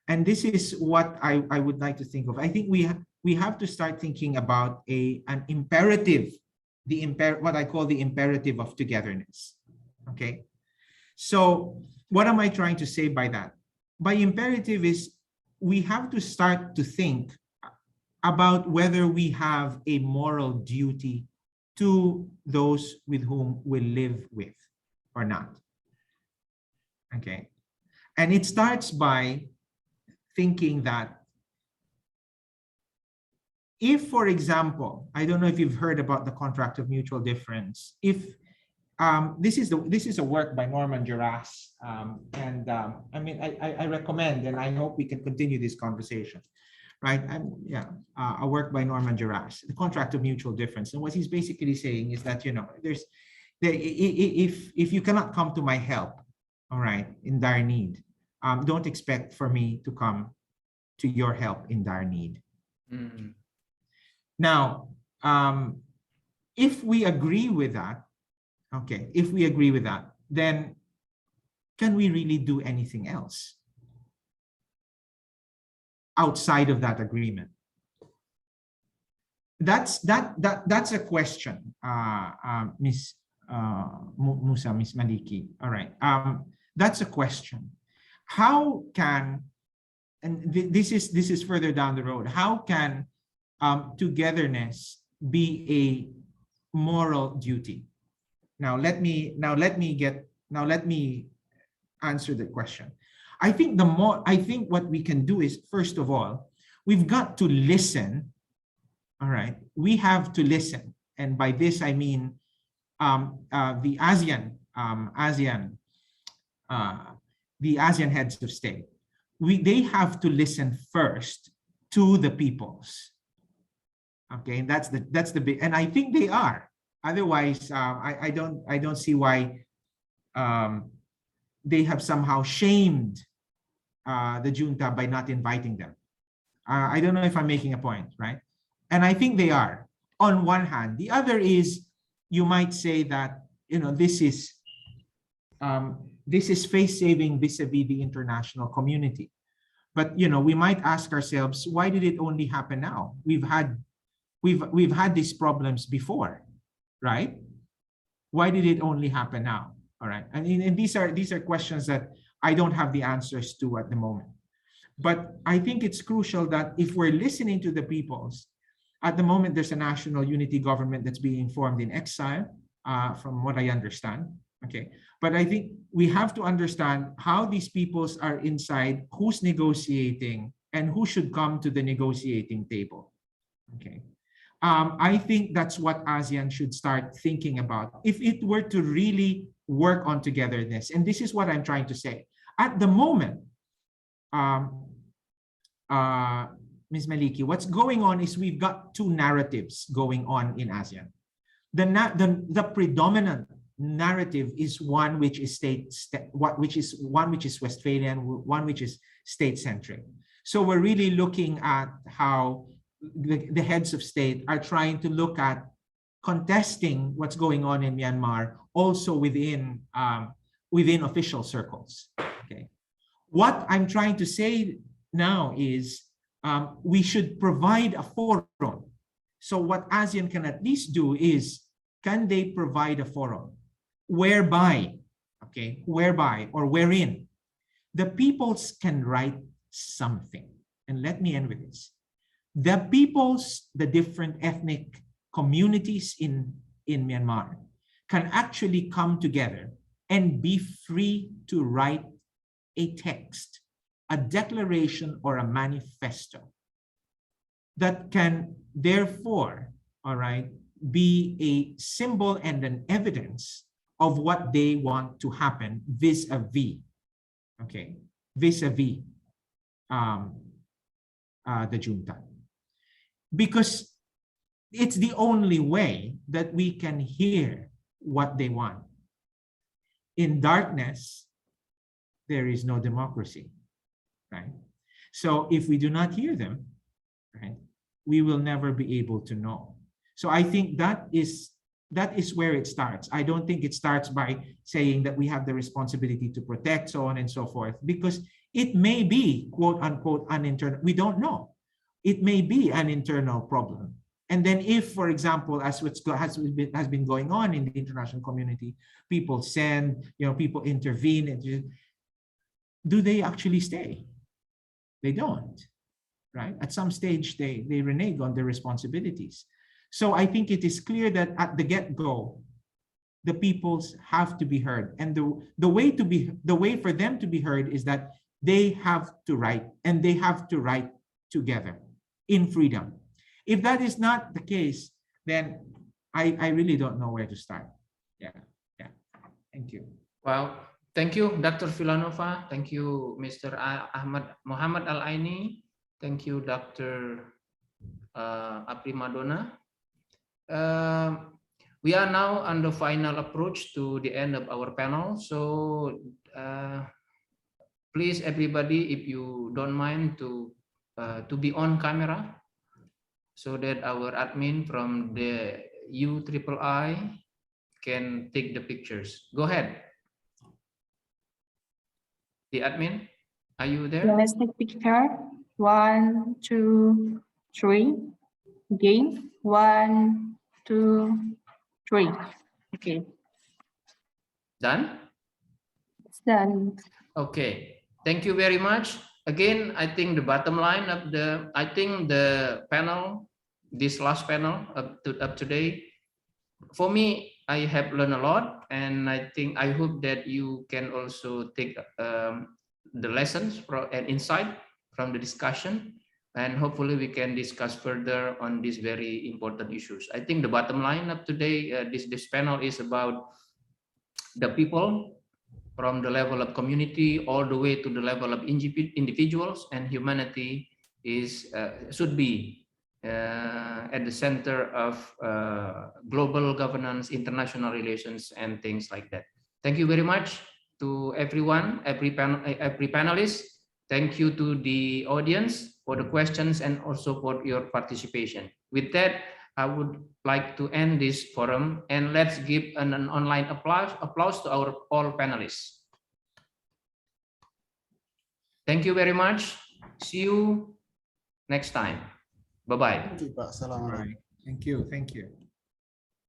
And this is what I would like to think of. I think we have to start thinking about an imperative, what I call the imperative of togetherness, okay? So what am I trying to say by that? By imperative is we have to start to think about whether we have a moral duty to those with whom we live with or not. Okay. And it starts by thinking that if, for example, I don't know if you've heard about the contract of mutual difference, if this is a work by Norman Gerace, I mean, I recommend, and I hope we can continue this conversation. right? A work by Norman Jarras, The Contract of Mutual Difference. And what he's basically saying is that, if you cannot come to my help, all right, in dire need, don't expect for me to come to your help in dire need. Mm. Now, if we agree with that, okay, if we agree with that, then can we really do anything else outside of that agreement? That's a question, Miss Musa, Miss Maliki. All right, that's a question. How can, and this is further down the road, how can togetherness be a moral duty? Now let me answer the question. I think what we can do is, first of all, we've got to listen. All right, we have to listen, and by this I mean the ASEAN heads of state. They have to listen first to the peoples. Okay, that's the big, and I think they are. Otherwise, I don't see why they have somehow shamed the junta by not inviting them. I don't know if I'm making a point, right? And I think they are, on one hand. The other is, you might say that, this is face-saving vis-a-vis the international community. But, we might ask ourselves, why did it only happen now? We've had these problems before, right? Why did it only happen now? All right. And these are questions that I don't have the answers to at the moment. But I think it's crucial that if we're listening to the peoples, at the moment, there's a national unity government that's being formed in exile, from what I understand. Okay. But I think we have to understand how these peoples are inside, who's negotiating, and who should come to the negotiating table. Okay. I think that's what ASEAN should start thinking about if it were to really work on togetherness. And this is what I'm trying to say. At the moment, Ms. Maliki, what's going on is we've got two narratives going on in ASEAN. The predominant narrative is one which is one which is Westphalian, one which is state-centric. So we're really looking at how the heads of state are trying to look at contesting what's going on in Myanmar, also within official circles. Okay, what I'm trying to say now is we should provide a forum. So what ASEAN can at least do is, can they provide a forum whereby, or wherein the peoples can write something? And let me end with this. The peoples, the different ethnic communities in Myanmar can actually come together and be free to write a text, a declaration, or a manifesto that can therefore, all right, be a symbol and an evidence of what they want to happen vis-a-vis, okay, vis-a-vis the junta. Because it's the only way that we can hear what they want. In darkness, there is no democracy, right? So if we do not hear them, right, we will never be able to know. So I think that is where it starts. I don't think it starts by saying that we have the responsibility to protect, so on and so forth, because it may be, quote unquote, an internal, we don't know. It may be an internal problem. And then if, for example, as has been going on in the international community, people send, people intervene, and do they actually stay? They don't, right? At some stage, they renege on their responsibilities. So I think it is clear that at the get-go, the peoples have to be heard. And the way for them to be heard is that they have to write, and they have to write together in freedom. If that is not the case, then I really don't know where to start. Yeah. Thank you. Well, thank you, Dr. Villanueva. Thank you, Mr. Muhammad al-Aini. Thank you, Dr. Afrimadona. We are now on the final approach to the end of our panel. So please, everybody, if you don't mind to be on camera so that our admin from the UIII can take the pictures. Go ahead. The admin, are you there? Let's take picture. 1, 2, 3. Again. 1, 2, 3. Okay. Done? It's done. Okay. Thank you very much. Again, I think the bottom line of the panel, this last panel up today, for me, I have learned a lot, and I hope that you can also take the lessons and insight from the discussion, and hopefully we can discuss further on these very important issues. I think the bottom line of today, this panel is about the people from the level of community all the way to the level of individuals, and humanity should be at the center of global governance, international relations, and things like that. Thank you very much to everyone, every panelist. Thank you to the audience for the questions and also for your participation. With that, I would like to end this forum, and let's give an online applause to our all panelists. Thank you very much. See you next time. Bye-bye. Thank you, Pak. Assalamualaikum. Thank you. Thank you.